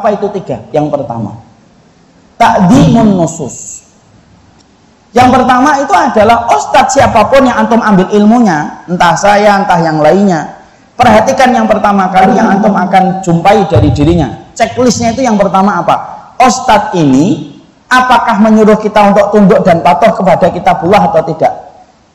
Apa itu 3? Yang pertama, ta'dhimun nusus. Yang pertama itu adalah ustadz siapapun yang antum ambil ilmunya, entah saya, entah yang lainnya, perhatikan yang pertama kali yang antum akan jumpai dari dirinya. Checklistnya itu yang pertama apa? Ustadz ini apakah menyuruh kita untuk tunduk dan patuh kepada kitabullah atau tidak?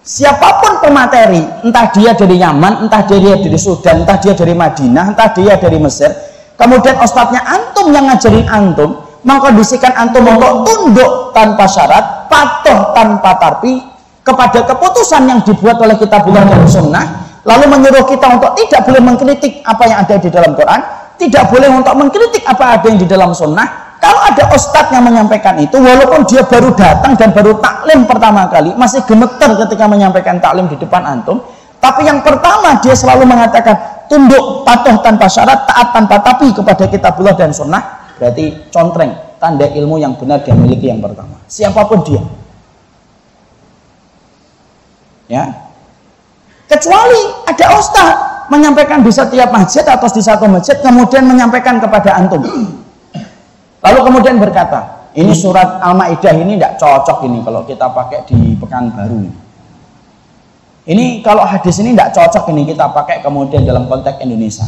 Siapapun pemateri, entah dia dari Yaman, entah dia dari Sudan, entah dia dari Madinah, entah dia dari Mesir, kemudian ustadznya antum yang ngajarin antum, mengkondisikan antum untuk tunduk tanpa syarat, patuh tanpa tarfi kepada keputusan yang dibuat oleh kitabullah dan sunnah, lalu menyuruh kita untuk tidak boleh mengkritik apa yang ada di dalam Quran, tidak boleh untuk mengkritik apa ada yang di dalam sunnah. Kalau ada ustadz yang menyampaikan itu, walaupun dia baru datang dan baru taklim pertama kali, masih gemeter ketika menyampaikan taklim di depan antum, tapi yang pertama dia selalu mengatakan tunduk, patuh tanpa syarat, taat tanpa tarfi kepada kitabullah dan sunnah, berarti contreng, tanda ilmu yang benar dia miliki yang pertama, siapapun dia. Ya, kecuali ada ustadz menyampaikan di setiap masjid atau di satu masjid, kemudian menyampaikan kepada antum, lalu kemudian berkata, ini surat Al-Maidah ini tidak cocok ini kalau kita pakai di Pekanbaru. Ini kalau hadis ini tidak cocok ini kita pakai kemudian dalam konteks Indonesia.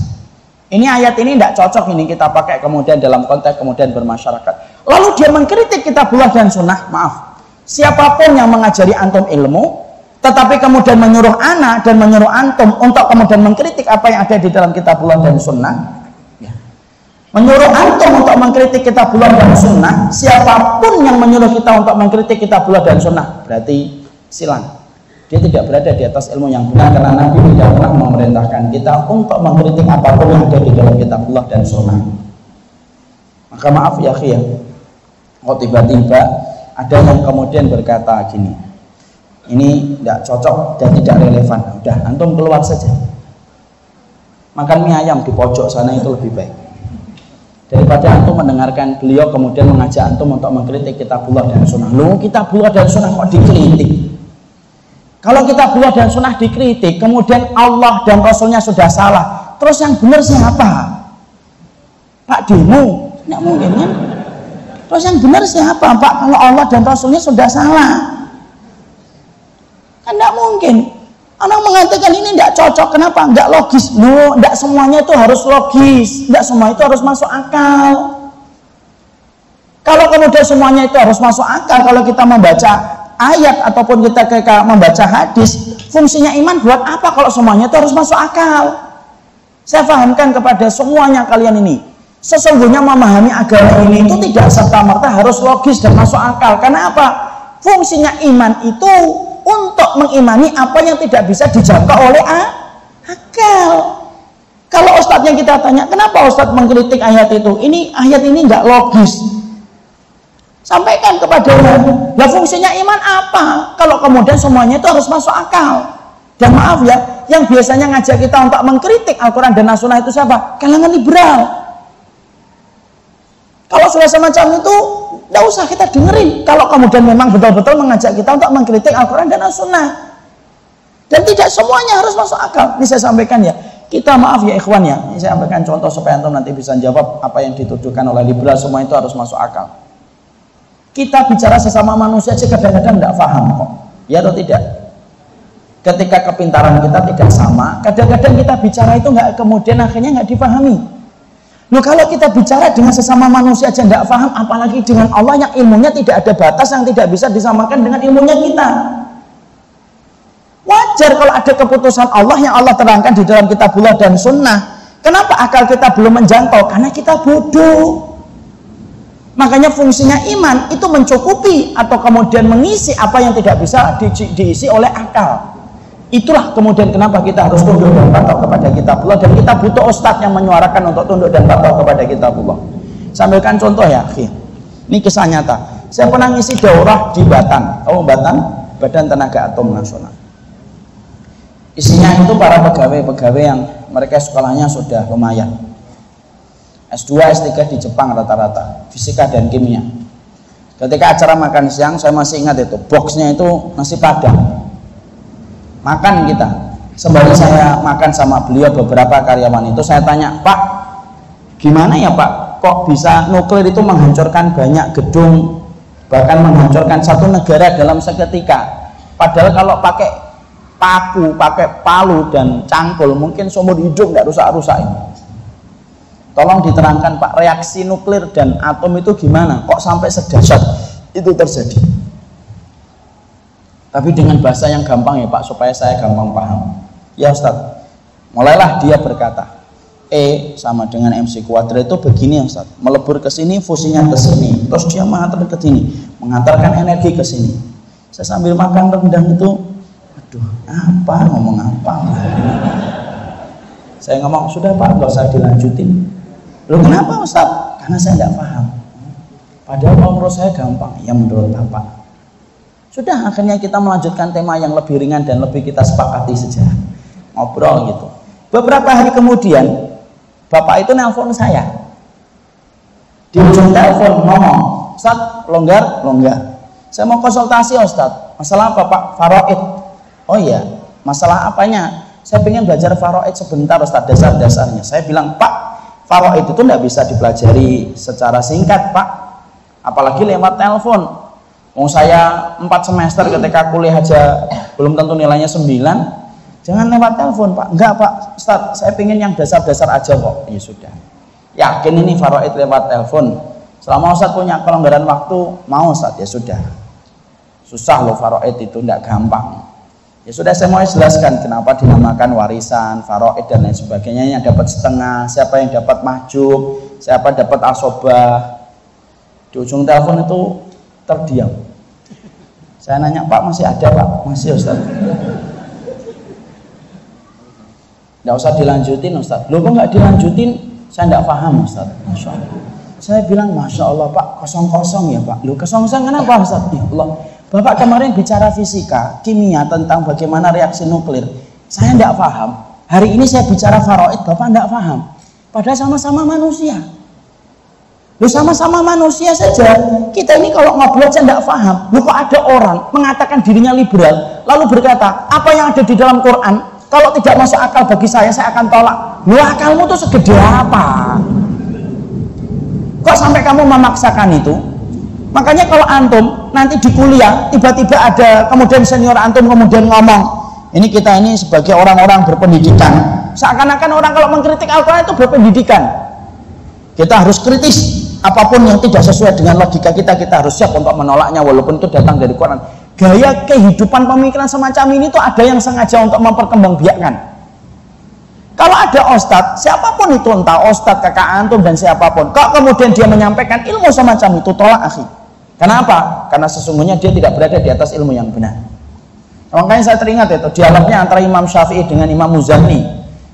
Ini ayat ini tidak cocok ini kita pakai kemudian dalam konteks kemudian bermasyarakat. Lalu dia mengkritik kitabullah dan sunnah. Maaf, siapapun yang mengajari antum ilmu, tetapi kemudian menyuruh ana dan menyuruh antum untuk kemudian mengkritik apa yang ada di dalam kitabullah dan sunnah, ya, menyuruh antum untuk mengkritik kitabullah dan sunnah, siapapun yang menyuruh kita untuk mengkritik kitabullah dan sunnah, berarti silang. Dia tidak berada di atas ilmu yang benar, karena Nabi tidak pernah memerintahkan kita untuk mengkritik apapun yang ada di dalam kitabullah dan sunnah. Maka maaf ya akhi ya, kok tiba-tiba ada yang kemudian berkata gini, ini tidak cocok dan tidak relevan, udah antum keluar saja, makan mie ayam di pojok sana itu lebih baik daripada antum mendengarkan beliau kemudian mengajak antum untuk mengkritik kitabullah dan sunnah. Loh, kitabullah dan sunnah kok dikritik? Kalau kitabullah dan sunnah dikritik, kemudian Allah dan Rasulnya sudah salah, terus yang benar siapa? Pak Demo? Tidak mungkin kan? Terus yang benar siapa Pak? Kalau Allah dan Rasulnya sudah salah, kan tidak mungkin. Orang mengatakan ini tidak cocok, kenapa? Tidak logis. No, tidak semuanya itu harus logis, tidak semua itu harus masuk akal. Kalau kemudian semuanya itu harus masuk akal, kalau kita membaca ayat ataupun kita membaca hadis, fungsinya iman buat apa kalau semuanya itu harus masuk akal? Saya pahamkan kepada semuanya kalian ini, sesungguhnya memahami agama ini itu tidak serta-merta harus logis dan masuk akal. Karena apa? Fungsinya iman itu untuk mengimani apa yang tidak bisa dijangkau oleh akal. Kalau ustadznya kita tanya, kenapa ustadz mengkritik ayat itu? Ini ayat ini nggak logis. Sampaikan kepadanya, lah fungsinya iman apa? Kalau kemudian semuanya itu harus masuk akal. Dan maaf ya, yang biasanya ngajak kita untuk mengkritik Al-Quran dan As-Sunnah itu siapa? Kalangan liberal. Kalau sudah semacam itu, tidak usah kita dengerin. Kalau kemudian memang betul-betul mengajak kita untuk mengkritik Al-Quran dan As-Sunnah, dan tidak semuanya harus masuk akal. Ini saya sampaikan ya, kita maaf ya ikhwan ya, ini saya sampaikan contoh supaya antum nanti bisa jawab apa yang dituduhkan oleh liberal, semua itu harus masuk akal. Kita bicara sesama manusia aja kadang-kadang tidak paham kok, ya atau tidak? Ketika kepintaran kita tidak sama, kadang-kadang kita bicara itu nggak, kemudian akhirnya nggak dipahami. Loh, kalau kita bicara dengan sesama manusia aja nggak paham, apalagi dengan Allah yang ilmunya tidak ada batas, yang tidak bisa disamakan dengan ilmunya kita. Wajar kalau ada keputusan Allah yang Allah terangkan di dalam kitabullah dan sunnah. Kenapa akal kita belum menjangkau? Karena kita bodoh. Makanya fungsinya iman itu mencukupi atau kemudian mengisi apa yang tidak bisa diisi oleh akal. Itulah kemudian kenapa kita harus tunduk dan patuh kepada kitabullah, dan kita butuh ustadz yang menyuarakan untuk tunduk dan patuh kepada kitabullah. Sampaikan contoh ya, ini kisah nyata. Saya pernah ngisi daurah di Batan, Batan, Badan Tenaga Atom Nasional. Isinya itu para pegawai-pegawai yang mereka sekolahnya sudah lumayan, S2, S3 di Jepang rata-rata, fisika dan kimia. Ketika acara makan siang, saya masih ingat itu, boxnya itu nasi padang. Makan kita. Sembari saya makan sama beliau, beberapa karyawan itu, saya tanya, Pak, gimana ya Pak? kok bisa nuklir itu menghancurkan banyak gedung, bahkan menghancurkan satu negara dalam seketika. Padahal kalau pakai paku, pakai palu dan cangkul mungkin seumur hidup nggak rusak-rusak ini. Tolong diterangkan Pak, reaksi nuklir dan atom itu gimana? Kok sampai sedahsyat itu terjadi? Tapi dengan bahasa yang gampang ya Pak, supaya saya gampang paham. Ya Ustadz, mulailah dia berkata, E sama dengan MC kuadrat itu begini ya Ustadz, melebur ke sini, fusinya ke sini, terus dia mengantar ke sini, mengantarkan energi ke sini. Saya sambil makan rendang itu, aduh, apa ngomong apa? Saya ngomong, sudah Pak, nggak usah dilanjutin. Loh kenapa Ustadz? Karena saya nggak paham. Padahal menurut saya gampang, ya menurut Bapak. Sudah, akhirnya kita melanjutkan tema yang lebih ringan dan lebih kita sepakati saja. Ngobrol gitu. Beberapa hari kemudian, Bapak itu nelpon saya. Di ujung telepon ngomong, Ustadz, longgar? Longgar. Saya mau konsultasi Ustadz. Masalah apa Pak? Faraid. Oh iya, masalah apanya? Saya ingin belajar faraid sebentar Ustadz, dasar-dasarnya. Saya bilang, Pak, faraid itu tidak bisa dipelajari secara singkat Pak. Apalagi lewat telepon. Mau saya 4 semester ketika kuliah aja belum tentu nilainya 9. Jangan lewat telepon Pak. Enggak Pak, Ustadz, saya pengen yang dasar-dasar aja kok. Ya sudah. Yakin ini faraid lewat telepon. Selama Ustadz punya kelonggaran waktu, mau Ustadz, ya sudah. Susah loh faraid itu, enggak gampang. Ya sudah, saya mau jelaskan kenapa dinamakan warisan, faraid dan lain sebagainya. Yang dapat setengah, siapa yang dapat mahjub, siapa dapat asobah. Di ujung telepon itu terdiam. Saya nanya, Pak masih ada Pak? Masih Ustaz. Nggak usah dilanjutin Ustaz. Loh kok nggak dilanjutin? Saya nggak paham Ustaz. Masya Allah. Saya bilang, Masya Allah Pak, kosong-kosong ya Pak. Loh kosong-kosong kenapa Ustaz? Ya Allah, Bapak kemarin bicara fisika, kimia tentang bagaimana reaksi nuklir. Saya nggak paham. Hari ini saya bicara faraid, Bapak nggak paham. Padahal sama-sama manusia. Loh sama-sama manusia saja. Kita ini kalau ngobrol aja nggak paham. Loh kok ada orang mengatakan dirinya liberal, lalu berkata, apa yang ada di dalam Quran, kalau tidak masuk akal bagi saya akan tolak. Loh akalmu tuh segede apa? Kok sampai kamu memaksakan itu? Makanya kalau antum nanti di kuliah, tiba-tiba ada kemudian senior antum kemudian ngomong, ini kita ini sebagai orang-orang berpendidikan, seakan-akan orang kalau mengkritik Al-Quran itu berpendidikan. Kita harus kritis. Apapun yang tidak sesuai dengan logika kita, kita harus siap untuk menolaknya walaupun itu datang dari Quran. Gaya kehidupan pemikiran semacam ini tuh ada yang sengaja untuk memperkembangbiakkan. Kalau ada ustadz, siapapun itu, entah ustadz, kakak antum dan siapapun, kok kemudian dia menyampaikan ilmu semacam itu, tolak akhi. Kenapa? Karena sesungguhnya dia tidak berada di atas ilmu yang benar. Makanya saya teringat itu dialognya antara Imam Syafi'i dengan Imam Muzani.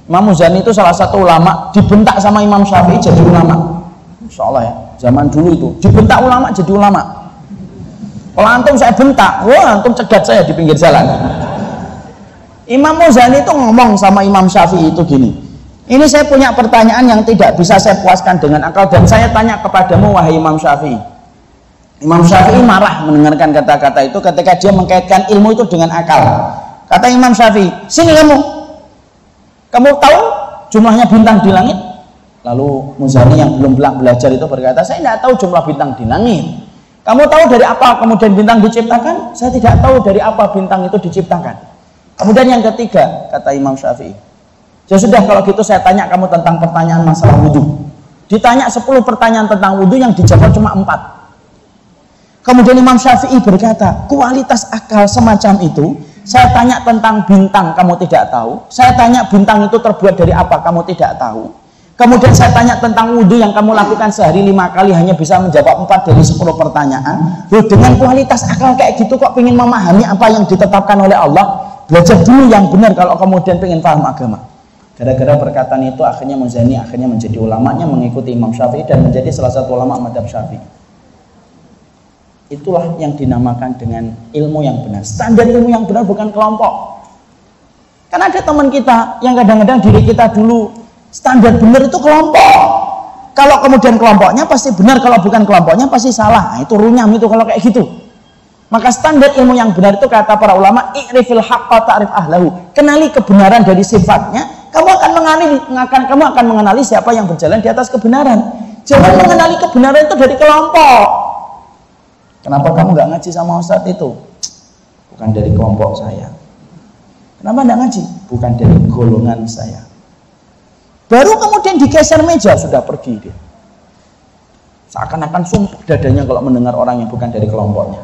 Imam Muzani itu salah satu ulama, dibentak sama Imam Syafi'i jadi ulama. Insya Allah ya, zaman dulu itu dibentak ulama jadi ulama. Kalau antum saya bentak, wah antum cegat saya di pinggir jalan. Imam Muzani itu ngomong sama Imam Syafi'i itu gini, ini saya punya pertanyaan yang tidak bisa saya puaskan dengan akal dan saya tanya kepadamu wahai Imam Syafi'i. Imam Syafi'i marah mendengarkan kata-kata itu ketika dia mengkaitkan ilmu itu dengan akal. Kata Imam Syafi'i, sini kamu tahu jumlahnya bintang di langit? Lalu Muzani yang belum belajar itu berkata, saya tidak tahu jumlah bintang di langit. Kamu tahu dari apa kemudian bintang diciptakan? Saya tidak tahu dari apa bintang itu diciptakan. Kemudian yang ketiga, kata Imam Syafi'i, ya sudah kalau gitu saya tanya kamu tentang pertanyaan masalah wudhu. Ditanya 10 pertanyaan tentang wudhu yang dijawab cuma 4. Kemudian Imam Syafi'i berkata, kualitas akal semacam itu, saya tanya tentang bintang kamu tidak tahu, saya tanya bintang itu terbuat dari apa kamu tidak tahu. Kemudian saya tanya tentang wudhu yang kamu lakukan sehari 5 kali hanya bisa menjawab 4 dari 10 pertanyaan. Loh, dengan kualitas akal kayak gitu kok pengen memahami apa yang ditetapkan oleh Allah? Belajar dulu yang benar kalau kemudian pengen paham agama. Gara-gara perkataan itu akhirnya Muzani akhirnya menjadi ulamanya, mengikuti Imam Syafi'i dan menjadi salah satu ulama madhab Syafi'i. Itulah yang dinamakan dengan ilmu yang benar. Standar ilmu yang benar bukan kelompok. Karena ada teman kita yang kadang-kadang diri kita dulu standar benar itu kelompok. Kalau kemudian kelompoknya pasti benar, kalau bukan kelompoknya pasti salah. Nah, itu runyam itu kalau kayak gitu. Maka standar ilmu yang benar itu kata para ulama, i'rifil haqqa ta'rif ahlahu. Kenali kebenaran dari sifatnya, kamu akan mengenali siapa yang berjalan di atas kebenaran. Jangan mengenali kebenaran itu dari kelompok. Kenapa kamu nggak ngaji sama Ustadz itu? Bukan dari kelompok saya. Kenapa nggak ngaji? Bukan dari golongan saya. Baru kemudian digeser meja, sudah pergi dia. Seakan-akan sumpah dadanya kalau mendengar orang yang bukan dari kelompoknya.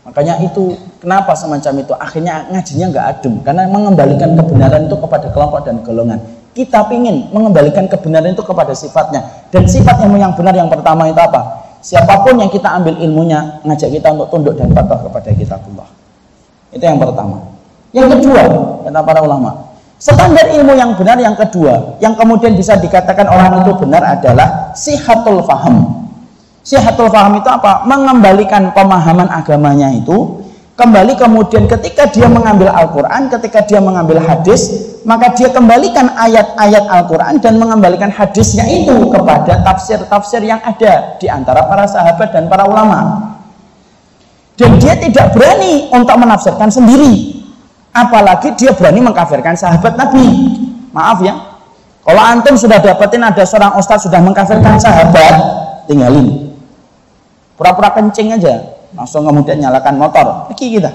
Makanya itu, kenapa semacam itu? Akhirnya ngajinya nggak adem, karena mengembalikan kebenaran itu kepada kelompok dan golongan. Kita ingin mengembalikan kebenaran itu kepada sifatnya. Dan sifat ilmu yang benar yang pertama itu apa? Siapapun yang kita ambil ilmunya, ngajak kita untuk tunduk dan patuh kepada kitabullah. Itu yang pertama. Yang kedua, kata para ulama, standar ilmu yang benar yang kedua, yang kemudian bisa dikatakan orang itu benar adalah sihatul faham. Sihatul faham itu apa? Mengembalikan pemahaman agamanya itu kembali, kemudian ketika dia mengambil Al-Quran, ketika dia mengambil hadis, maka dia kembalikan ayat-ayat Al-Quran dan mengembalikan hadisnya itu kepada tafsir-tafsir yang ada di antara para sahabat dan para ulama. Dan dia tidak berani untuk menafsirkan sendiri, apalagi dia berani mengkafirkan sahabat Nabi. Maaf ya, kalau antum sudah dapetin ada seorang ustadz sudah mengkafirkan sahabat, tinggalin, pura-pura kencing aja, langsung kemudian nyalakan motor, pergi kita.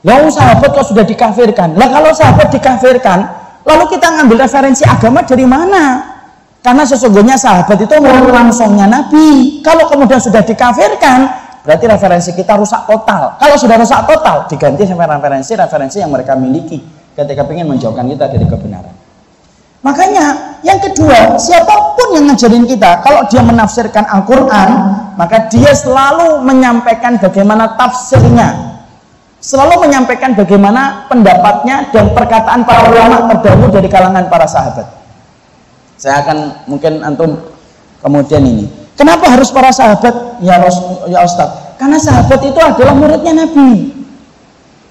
Lalu sahabat kok sudah dikafirkan? Lah kalau sahabat dikafirkan, lalu kita ngambil referensi agama dari mana? Karena sesungguhnya sahabat itu langsungnya Nabi. Kalau kemudian sudah dikafirkan, berarti referensi kita rusak total. Kalau sudah rusak total, diganti referensi yang mereka miliki ketika ingin menjauhkan kita dari kebenaran. Makanya yang kedua, siapapun yang ngajarin kita, kalau dia menafsirkan Al-Quran, maka dia selalu menyampaikan bagaimana tafsirnya, selalu menyampaikan bagaimana pendapatnya dan perkataan para ulama terdahulu dari kalangan para sahabat. Saya akan mungkin antum kemudian ini, kenapa harus para sahabat? Ya Ustaz, karena sahabat itu adalah muridnya Nabi.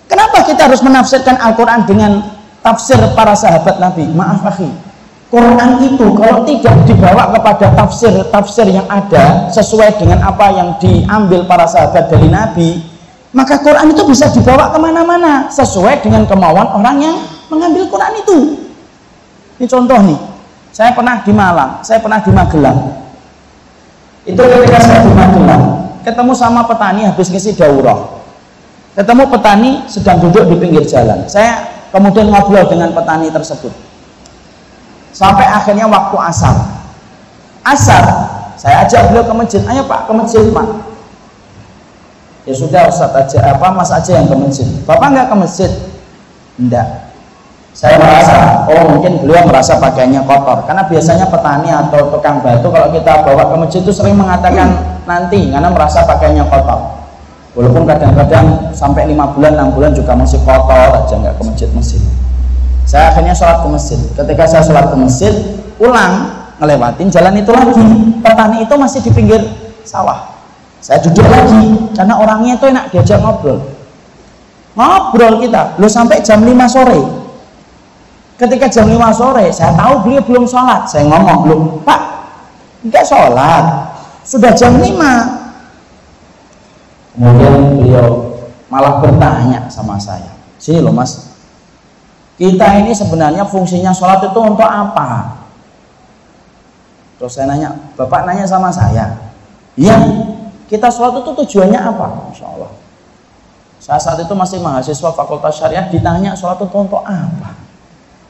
Kenapa kita harus menafsirkan Al-Quran dengan tafsir para sahabat Nabi? Maaf akhi, Quran itu kalau tidak dibawa kepada tafsir yang ada sesuai dengan apa yang diambil para sahabat dari Nabi, maka Quran itu bisa dibawa kemana-mana sesuai dengan kemauan orang yang mengambil Quran itu. Ini contoh nih, saya pernah di Malang, saya pernah di Magelang. Itu ketika saya di Magelang, ketemu sama petani habis ngisi daurah. Ketemu petani sedang duduk di pinggir jalan. Saya kemudian ngobrol dengan petani tersebut. Sampai akhirnya waktu asar. Asar, saya ajak beliau ke masjid. Ayo Pak, ke masjid Pak. Ya sudah Ustaz aja, Mas aja yang ke masjid. Bapak nggak ke masjid? Enggak. Saya merasa, mungkin beliau merasa pakaiannya kotor. Karena biasanya petani atau tukang batu kalau kita bawa ke masjid itu sering mengatakan nanti, karena merasa pakaiannya kotor. Walaupun kadang-kadang sampai 5 bulan, 6 bulan juga masih kotor aja, nggak ke masjid-masjid. Saya akhirnya sholat ke masjid. Ketika saya sholat ke masjid, pulang ngelewatin jalan itu lagi. Petani itu masih di pinggir sawah. Saya duduk lagi, karena orangnya itu enak diajak ngobrol. Ngobrol kita, sampai jam 5 sore. Ketika jam 5 sore, saya tahu beliau belum sholat. Saya ngomong, belum, Pak, enggak sholat, sudah jam 5. Kemudian beliau malah bertanya sama saya, sini loh Mas, kita ini sebenarnya fungsinya sholat itu untuk apa? Terus saya nanya, Bapak nanya sama saya, iya, kita sholat itu tujuannya apa? Masya Allah, saya saat itu masih mahasiswa Fakultas Syariah, ditanya sholat itu untuk apa?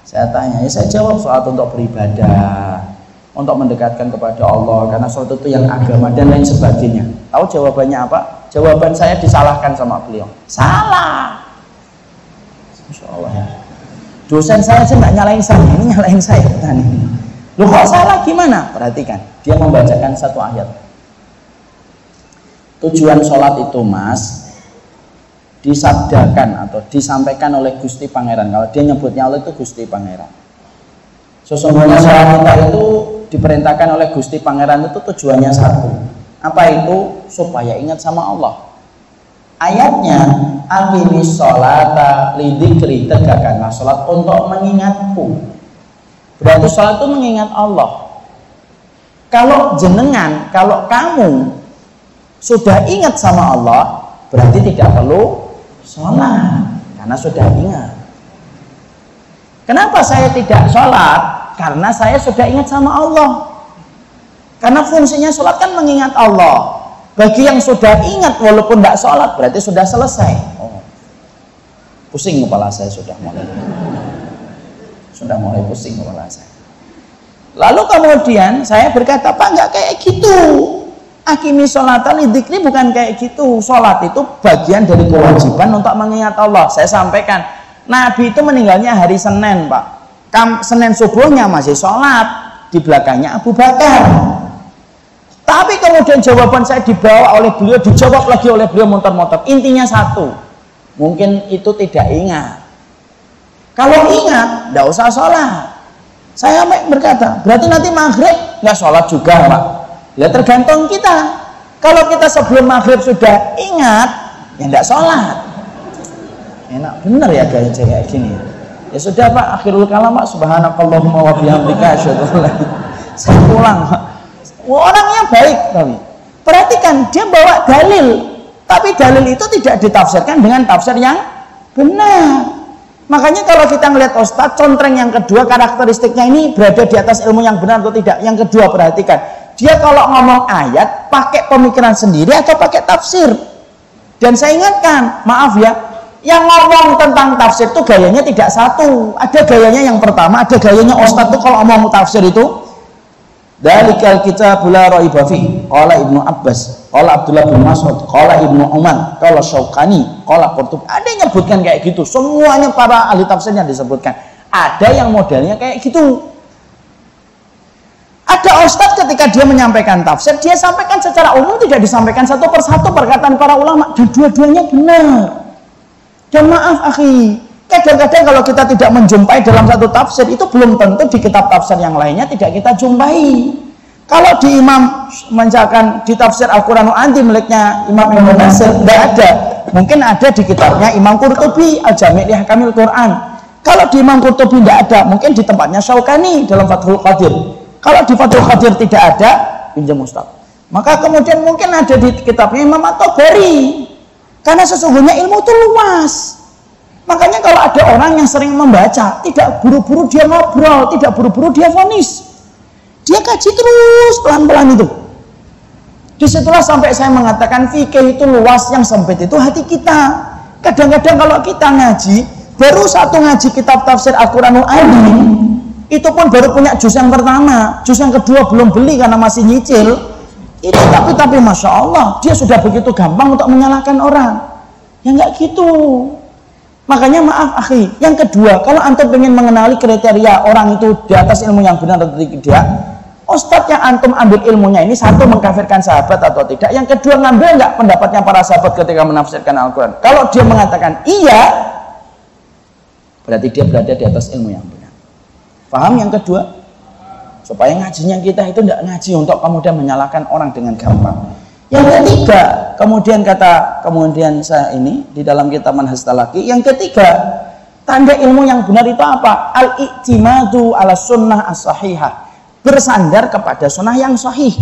Saya tanya, ya saya jawab, sholat untuk beribadah, untuk mendekatkan kepada Allah, karena sholat itu yang agama dan lain sebagainya. Tahu jawabannya apa? Jawaban saya disalahkan sama beliau. Salah. Masya Allah ya. Dosen saya aja nggak nyalain saya, ini nyalain saya petani. Loh kok salah gimana? Perhatikan, dia membacakan satu ayat. Tujuan sholat itu Mas, disabdakan atau disampaikan oleh Gusti Pangeran. Kalau dia nyebutnya Allah itu Gusti Pangeran. Sesungguhnya sholat kita itu diperintahkan oleh Gusti Pangeran itu tujuannya satu. Apa itu? Supaya ingat sama Allah. Ayatnya, aqimis sholata lidzikri, tegakkanlah sholat untuk mengingatku. Berarti sholat itu mengingat Allah. Kalau jenengan, kalau kamu sudah ingat sama Allah, berarti tidak perlu sholat, karena sudah ingat. Kenapa saya tidak sholat? Karena saya sudah ingat sama Allah. Karena fungsinya sholat kan mengingat Allah. Bagi yang sudah ingat walaupun tidak sholat berarti sudah selesai. Oh, pusing kepala saya sudah mulai pusing kepala saya. Lalu kemudian saya berkata, Pak, nggak kayak gitu. Akimi sholata lidzikri bukan kayak gitu. Sholat itu bagian dari kewajiban untuk mengingat Allah. Saya sampaikan, Nabi itu meninggalnya hari Senin, Pak. Senin subuhnya masih sholat, di belakangnya Abu Bakar. Tapi kemudian jawaban saya dibawa oleh beliau, dijawab lagi oleh beliau motor-motor. Intinya satu, mungkin itu tidak ingat. Kalau ingat, tidak usah sholat. Saya berkata, berarti nanti maghrib nggak sholat juga, Pak. Ya tergantung kita. Kalau kita sebelum maghrib sudah ingat, ya tidak sholat. Enak bener ya gaya kayak gini. Ya sudah, Pak, akhirul kalam, Pak. Subhanakallahumma wa bihamdika asyhadu an la ilaha illa anta. Saya pulang, Pak. Orangnya baik, tapi perhatikan dia bawa dalil, tapi dalil itu tidak ditafsirkan dengan tafsir yang benar. Makanya kalau kita melihat Ustadz, contreng yang kedua, karakteristiknya ini berada di atas ilmu yang benar atau tidak. Yang kedua, perhatikan dia kalau ngomong ayat pakai pemikiran sendiri atau pakai tafsir. Dan saya ingatkan, maaf ya, yang ngomong tentang tafsir itu gayanya tidak satu. Ada gayanya yang pertama, ada gayanya Ustadz tuh kalau ngomong tafsir itu Dalikal kitabul la raiba fi. Qala Ibnu Abbas, qala Abdullah bin Mas'ud, qala Ibnu Umar, qala Syaukani, qala Qurtubi. Ada yang nyebutkan kayak gitu. Semuanya para ahli tafsirnya disebutkan. Ada yang modelnya kayak gitu. Ada ustadz ketika dia menyampaikan tafsir, dia sampaikan secara umum, tidak disampaikan satu persatu perkataan para ulama, dan dua-duanya benar. Dan maaf akhi, kadang-kadang kalau kita tidak menjumpai dalam satu tafsir, itu belum tentu di kitab tafsir yang lainnya tidak kita jumpai. Kalau di Imam, misalkan di tafsir Al-Quranul Andi miliknya Imam Ibnu Katsir, tidak ada. Mungkin ada di kitabnya Imam Qurtubi, Al-Jami' li Ahkamil Quran. Kalau di Imam Qurtubi tidak ada, mungkin di tempatnya Syaukani dalam Fathul Qadir. Kalau di Fathul Qadir tidak ada, pinjam Ustaz. Maka kemudian mungkin ada di kitabnya Imam At-Tabari. Karena sesungguhnya ilmu itu luas. Makanya kalau ada orang yang sering membaca, tidak buru-buru dia ngobrol, tidak buru-buru dia vonis. Dia kaji terus pelan-pelan itu. Disitulah sampai saya mengatakan fikih itu luas, yang sempit itu hati kita. Kadang-kadang kalau kita ngaji, baru satu ngaji kitab tafsir Al-Quranul Adi, itu pun baru punya juz yang pertama, juz yang kedua belum beli karena masih nyicil. Itu tapi Masya Allah, dia sudah begitu gampang untuk menyalahkan orang. Ya nggak gitu. Makanya maaf akhi, yang kedua, kalau antum ingin mengenali kriteria orang itu di atas ilmu yang benar atau tidak, ustadz yang antum ambil ilmunya ini, satu mengkafirkan sahabat atau tidak, yang kedua ngambil nggak pendapatnya para sahabat ketika menafsirkan Al-Quran. Kalau dia mengatakan iya, berarti dia berada di atas ilmu yang benar. Paham yang kedua? Supaya ngajinya kita itu tidak ngaji untuk kemudian menyalahkan orang dengan gampang. Yang ketiga, kemudian saya ini di dalam kitab Manhaj Talaqi, yang ketiga, tanda ilmu yang benar itu apa? Al-i'timadu ala sunnah as-sahihah. Bersandar kepada sunnah yang sahih.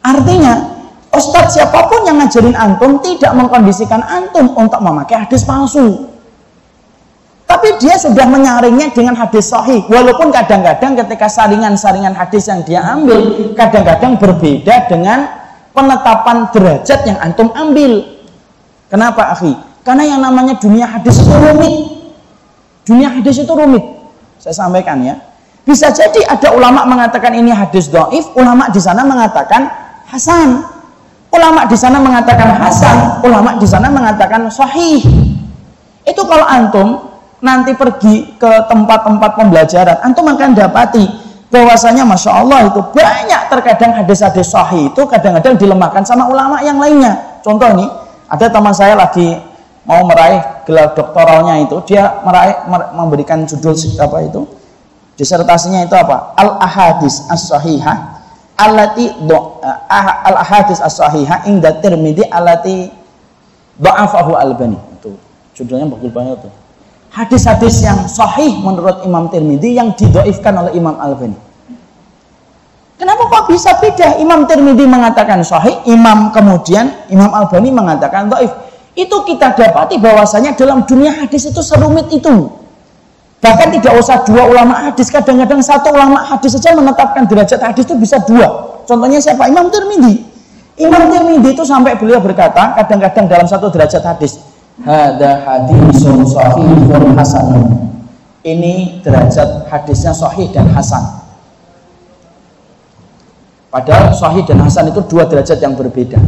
Artinya, ustadz siapapun yang ngajarin antum tidak mengkondisikan antum untuk memakai hadis palsu. Tapi dia sudah menyaringnya dengan hadis sahih. Walaupun kadang-kadang ketika saringan-saringan hadis yang dia ambil, kadang-kadang berbeda dengan penetapan derajat yang antum ambil. Kenapa akhi? Karena yang namanya dunia hadis itu rumit. Dunia hadis itu rumit. Saya sampaikan ya. Bisa jadi ada ulama mengatakan ini hadis dhaif, ulama di sana mengatakan hasan. Ulama di sana mengatakan hasan, ulama di sana mengatakan sahih. Itu kalau antum nanti pergi ke tempat-tempat pembelajaran, antum akan dapati bahwasanya Masya Allah itu banyak terkadang hadis-hadis sahih itu kadang-kadang dilemahkan sama ulama yang lainnya. Contoh nih, ada teman saya lagi mau meraih gelar doktoralnya itu, dia memberikan judul apa itu, disertasinya itu apa? Al-ahadis as-sahihah allati al-ahadis as-sahihah inda Tirmidzi allati dha'afahu Albani. Itu judulnya bagus banget tuh. Hadis-hadis yang sahih menurut Imam Tirmidzi yang didhaifkan oleh Imam Albani. Kenapa kok bisa beda? Imam Tirmidzi mengatakan sahih, Imam Albani mengatakan dhaif. Itu kita dapati bahwasanya dalam dunia hadis itu serumit itu. Bahkan tidak usah dua ulama hadis, kadang-kadang satu ulama hadis saja menetapkan derajat hadis itu bisa dua. Contohnya siapa? Imam Tirmidzi. Imam Tirmidzi itu sampai beliau berkata, kadang-kadang dalam satu derajat hadis, hadza hadisun shahihun hasanun. Ini derajat hadisnya sahih dan hasan. Padahal sahih dan hasan itu dua derajat yang berbeda.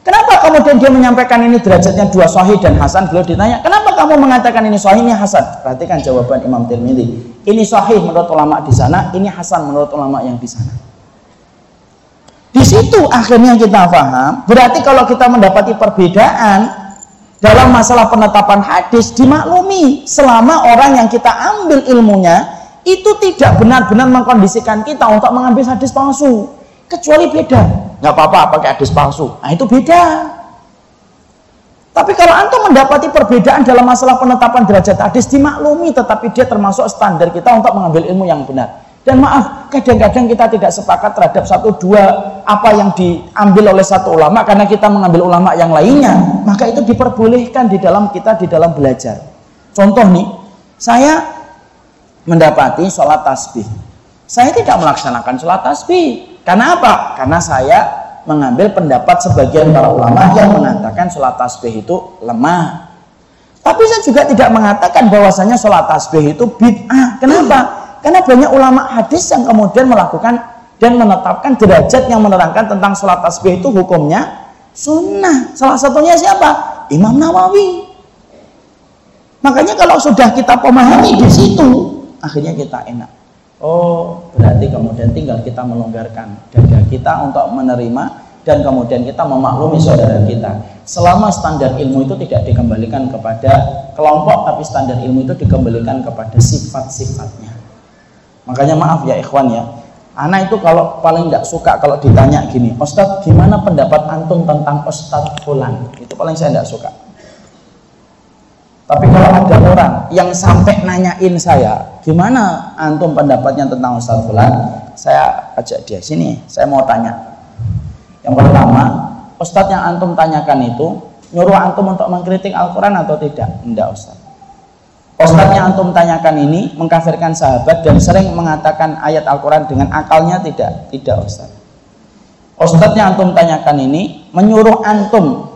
Kenapa kemudian dia menyampaikan ini derajatnya dua sahih dan hasan? Beliau ditanya, kenapa kamu mengatakan ini sahih, ini hasan? Perhatikan jawaban Imam Tirmidzi. Ini sahih menurut ulama di sana, ini hasan menurut ulama yang di sana. Di situ akhirnya kita paham, berarti kalau kita mendapati perbedaan dalam masalah penetapan hadis, dimaklumi selama orang yang kita ambil ilmunya itu tidak benar-benar mengkondisikan kita untuk mengambil hadis palsu, kecuali beda, nggak apa-apa pakai hadis palsu, nah itu beda. Tapi kalau antum mendapati perbedaan dalam masalah penetapan derajat hadis, dimaklumi, tetapi dia termasuk standar kita untuk mengambil ilmu yang benar. Dan maaf, kadang-kadang kita tidak sepakat terhadap satu dua apa yang diambil oleh satu ulama karena kita mengambil ulama yang lainnya, maka itu diperbolehkan di dalam kita di dalam belajar. Contoh nih, saya mendapati sholat tasbih, saya tidak melaksanakan sholat tasbih. Karena apa? Karena saya mengambil pendapat sebagian para ulama yang mengatakan sholat tasbih itu lemah. Tapi saya juga tidak mengatakan bahwasanya sholat tasbih itu bid'ah. Kenapa? Karena banyak ulama hadis yang kemudian melakukan dan menetapkan derajat yang menerangkan tentang sholat tasbih itu hukumnya sunnah. Salah satunya siapa? Imam Nawawi. Makanya kalau sudah kita pemahami di situ, akhirnya kita enak. Oh, berarti kemudian tinggal kita melonggarkan dada kita untuk menerima dan kemudian kita memaklumi saudara kita. Selama standar ilmu itu tidak dikembalikan kepada kelompok, tapi standar ilmu itu dikembalikan kepada sifat-sifatnya. Makanya maaf ya ikhwan ya, anak itu kalau paling tidak suka kalau ditanya gini, Ustadz gimana pendapat antum tentang Ustadz Fulan, itu paling saya tidak suka. Tapi kalau ada orang yang sampai nanyain saya, gimana antum pendapatnya tentang Ustadz Fulan, saya ajak dia sini, saya mau tanya. Yang pertama, Ustadz yang antum tanyakan itu nyuruh antum untuk mengkritik Al-Quran atau tidak? Tidak Ustadz. Ustadz yang antum tanyakan ini mengkafirkan sahabat dan sering mengatakan ayat Al-Quran dengan akalnya tidak? Tidak Ustadz. Ustadz yang antum tanyakan ini menyuruh antum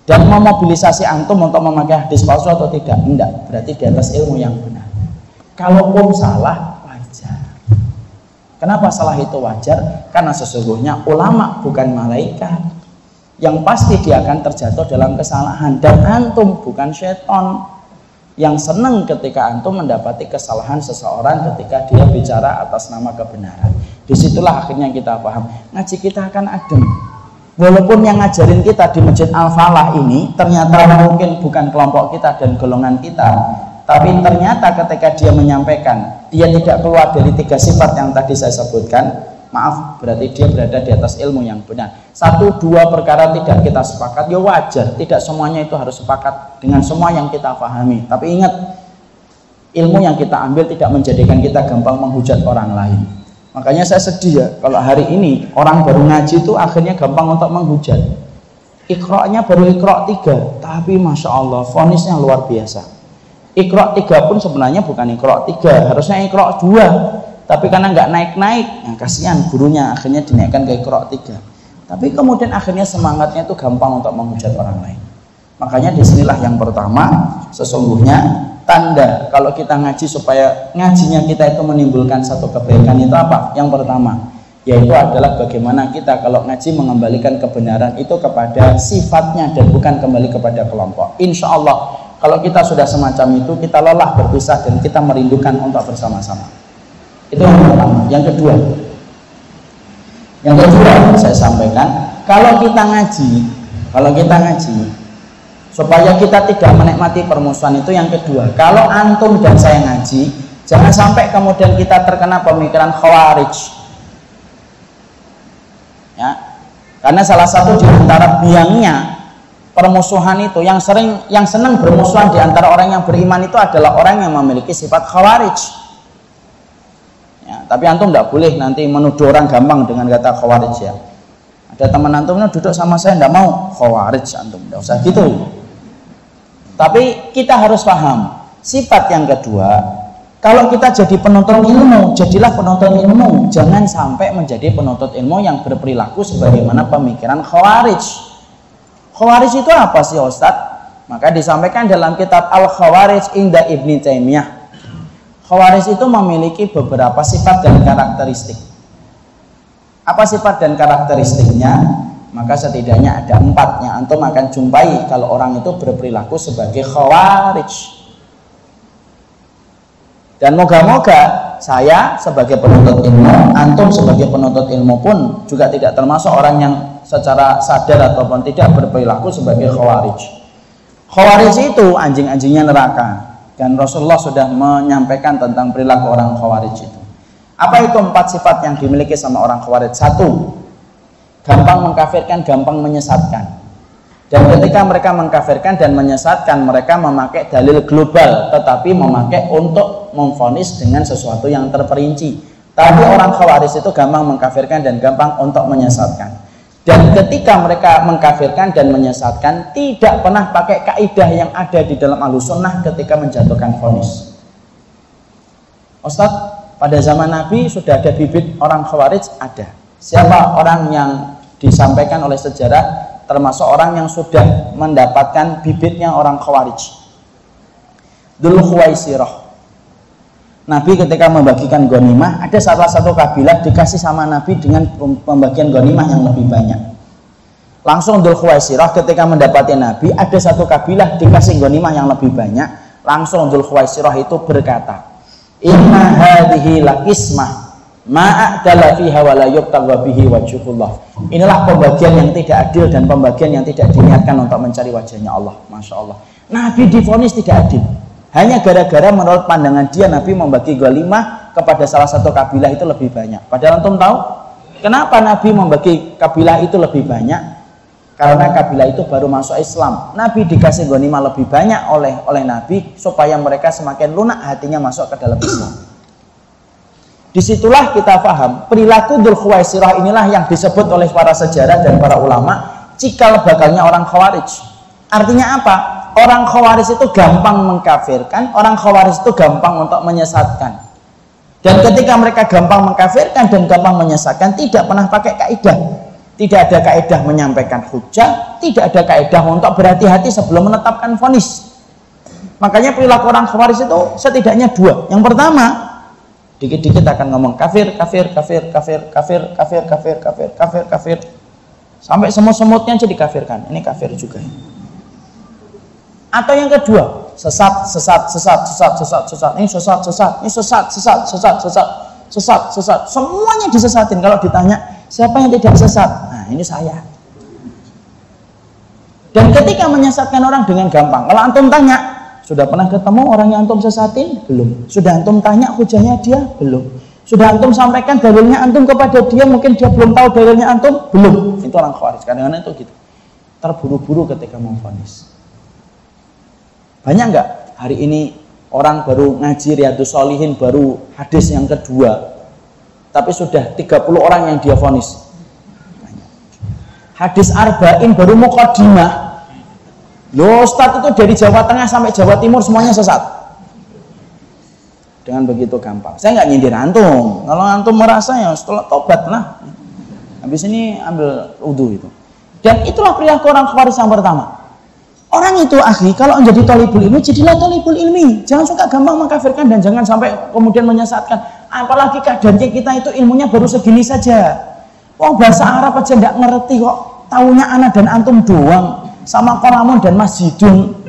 dan memobilisasi antum untuk memakai hadis palsu atau tidak? Tidak. Berarti di atas ilmu yang benar. Kalaupun salah, wajar. Kenapa salah itu wajar? Karena sesungguhnya ulama bukan malaikat. Yang pasti dia akan terjatuh dalam kesalahan. Dan antum bukan syaitan yang senang ketika antum mendapati kesalahan seseorang ketika dia bicara atas nama kebenaran. Disitulah akhirnya kita paham, ngaji kita akan adem. Walaupun yang ngajarin kita di Masjid Al-Falah ini ternyata mungkin bukan kelompok kita dan golongan kita, tapi ternyata ketika dia menyampaikan, dia tidak keluar dari 3 sifat yang tadi saya sebutkan, maaf, berarti dia berada di atas ilmu yang benar. 1-2 perkara tidak kita sepakat, ya wajar. Tidak semuanya itu harus sepakat dengan semua yang kita pahami. Tapi ingat, ilmu yang kita ambil tidak menjadikan kita gampang menghujat orang lain. Makanya saya sedih ya, kalau hari ini orang baru ngaji itu akhirnya gampang untuk menghujat. Iqra'nya baru Iqra' 3, tapi Masya Allah, vonisnya luar biasa. Iqra' 3 pun sebenarnya bukan Iqra' 3, harusnya Iqra' 2. Tapi karena nggak naik-naik, nah kasihan gurunya akhirnya dinaikkan ke Iqra' 3. Tapi kemudian akhirnya semangatnya itu gampang untuk menghujat orang lain. Makanya disinilah yang pertama, sesungguhnya tanda kalau kita ngaji supaya ngajinya kita itu menimbulkan satu kebaikan itu apa? Yang pertama, yaitu adalah bagaimana kita kalau ngaji mengembalikan kebenaran itu kepada sifatnya dan bukan kembali kepada kelompok. Insya Allah kalau kita sudah semacam itu, kita lelah berpisah dan kita merindukan untuk bersama-sama. Itu yang pertama. Yang kedua saya sampaikan, kalau kita ngaji supaya kita tidak menikmati permusuhan itu yang kedua. Kalau antum dan saya ngaji, jangan sampai kemudian kita terkena pemikiran khawarij. Ya. Karena salah satu di antara biangnya permusuhan itu yang senang bermusuhan di antara orang yang beriman itu adalah orang yang memiliki sifat khawarij. Ya, tapi antum tidak boleh nanti menuduh orang gampang dengan kata khawarij ya. Ada teman antum duduk sama saya tidak mau khawarij, antum tidak usah gitu. Tapi kita harus paham sifat yang kedua. Kalau kita jadi penuntut ilmu, jadilah penuntut ilmu. Jangan sampai menjadi penuntut ilmu yang berperilaku sebagaimana pemikiran Khawarij. Khawarij itu apa sih Ustadz? Maka disampaikan dalam kitab Al-Khawarij inda Ibnu Taimiyah. Khawarij itu memiliki beberapa sifat dan karakteristik. Apa sifat dan karakteristiknya? Maka setidaknya ada 4 yang antum akan jumpai kalau orang itu berperilaku sebagai Khawarij. Dan moga-moga saya sebagai penuntut ilmu, antum sebagai penuntut ilmu pun juga tidak termasuk orang yang secara sadar ataupun tidak berperilaku sebagai Khawarij. Khawarij itu anjing-anjingnya neraka, dan Rasulullah sudah menyampaikan tentang perilaku orang Khawarij itu. Apa itu 4 sifat yang dimiliki sama orang Khawarij? 1, gampang mengkafirkan, gampang menyesatkan. Dan ketika mereka mengkafirkan dan menyesatkan, mereka memakai dalil global, tetapi memakai untuk memvonis dengan sesuatu yang terperinci. Tapi orang Khawarij itu gampang mengkafirkan dan gampang untuk menyesatkan. Dan ketika mereka mengkafirkan dan menyesatkan, tidak pernah pakai kaidah yang ada di dalam Ahlussunnah ketika menjatuhkan vonis. Ustadz, pada zaman Nabi sudah ada bibit orang Khawarij? Ada. Siapa orang yang disampaikan oleh sejarah termasuk orang yang sudah mendapatkan bibitnya orang Khawarij? Dzul Khuwaisirah. Nabi ketika membagikan ghanimah, ada salah satu kabilah dikasih sama Nabi dengan pembagian ghanimah yang lebih banyak. Langsung Dzul Khuwaisirah ketika mendapati Nabi ada satu kabilah dikasih ghanimah yang lebih banyak, langsung Dzul Khuwaisirah itu berkata, "Inna hadhihi laqismah ma'adala fiha wa la yubtagha bihi wajhullah." Inilah pembagian yang tidak adil dan pembagian yang tidak diniatkan untuk mencari wajahnya Allah. Masya Allah. Nabi divonis tidak adil. Hanya gara-gara menurut pandangan dia Nabi membagi ghanimah kepada salah satu kabilah itu lebih banyak. Padahal antum tahu kenapa Nabi membagi kabilah itu lebih banyak? Karena kabilah itu baru masuk Islam. Nabi dikasih ghanimah lebih banyak oleh Nabi supaya mereka semakin lunak hatinya masuk ke dalam Islam. Disitulah kita paham perilaku Dzul Khuwaisirah inilah yang disebut oleh para sejarah dan para ulama cikal bakalnya orang Khawarij. Artinya apa? Orang Khawarij itu gampang mengkafirkan, orang Khawarij itu gampang untuk menyesatkan. Dan ketika mereka gampang mengkafirkan dan gampang menyesatkan, tidak pernah pakai kaidah. Tidak ada kaidah menyampaikan hujah, tidak ada kaidah untuk berhati-hati sebelum menetapkan vonis. Makanya perilaku orang Khawarij itu setidaknya 2. Yang pertama, dikit-dikit akan ngomong kafir, kafir, kafir, kafir, kafir, kafir, kafir, kafir, kafir, kafir, sampai semut-semutnya aja dikafirkan. Ini kafir juga. Atau yang kedua, sesat, sesat, sesat, sesat, sesat, sesat. Ini sesat, sesat, ini sesat, sesat, sesat, sesat, sesat, sesat. Semuanya disesatin. Kalau ditanya siapa yang tidak sesat, nah ini saya. Dan ketika menyesatkan orang dengan gampang, kalau antum tanya, sudah pernah ketemu orang yang antum sesatin? Belum. Sudah antum tanya hujahnya dia? Belum. Sudah antum sampaikan dalilnya antum kepada dia, mungkin dia belum tahu dalilnya antum? Belum. Itu orang Khawarij. Kadang-kadang itu gitu. Terburu-buru ketika mau vonis. Banyak nggak hari ini orang baru ngaji Riyadhus Shalihin, baru hadis yang kedua, tapi sudah 30 orang yang dia vonis? Banyak. Hadis Arba'in baru muqaddimah. Loh, Ustadz itu dari Jawa Tengah sampai Jawa Timur semuanya sesat. Dengan begitu gampang. Saya nggak nyindir antum. Kalau antum merasa ya setelah tobat lah. Habis ini ambil wudhu itu. Dan itulah perilaku orang Khawarij yang pertama. Orang itu akhi, kalau menjadi thalibul ilmi, jadilah thalibul ilmi. Jangan suka gampang mengkafirkan dan jangan sampai kemudian menyesatkan. Apalagi keadaannya kita itu ilmunya baru segini saja. Wong bahasa Arab aja nggak ngerti kok. Taunya ana dan antum doang. Sama Qolamun dan Masjidun.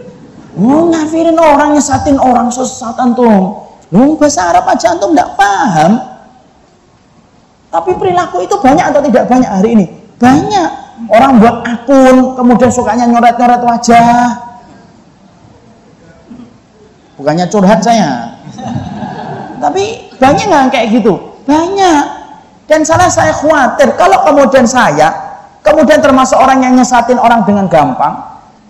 Ngafirin orang, nyesatin orang, sesat antum. Bahasa Arab aja antum nggak paham. Tapi perilaku itu banyak atau tidak banyak hari ini? Banyak. Orang buat akun, kemudian sukanya nyoret-nyoret wajah. Bukannya curhat saya. Tapi banyak nggak kayak gitu? Banyak. Dan saya khawatir kalau kemudian saya kemudian termasuk orang yang nyesatin orang dengan gampang,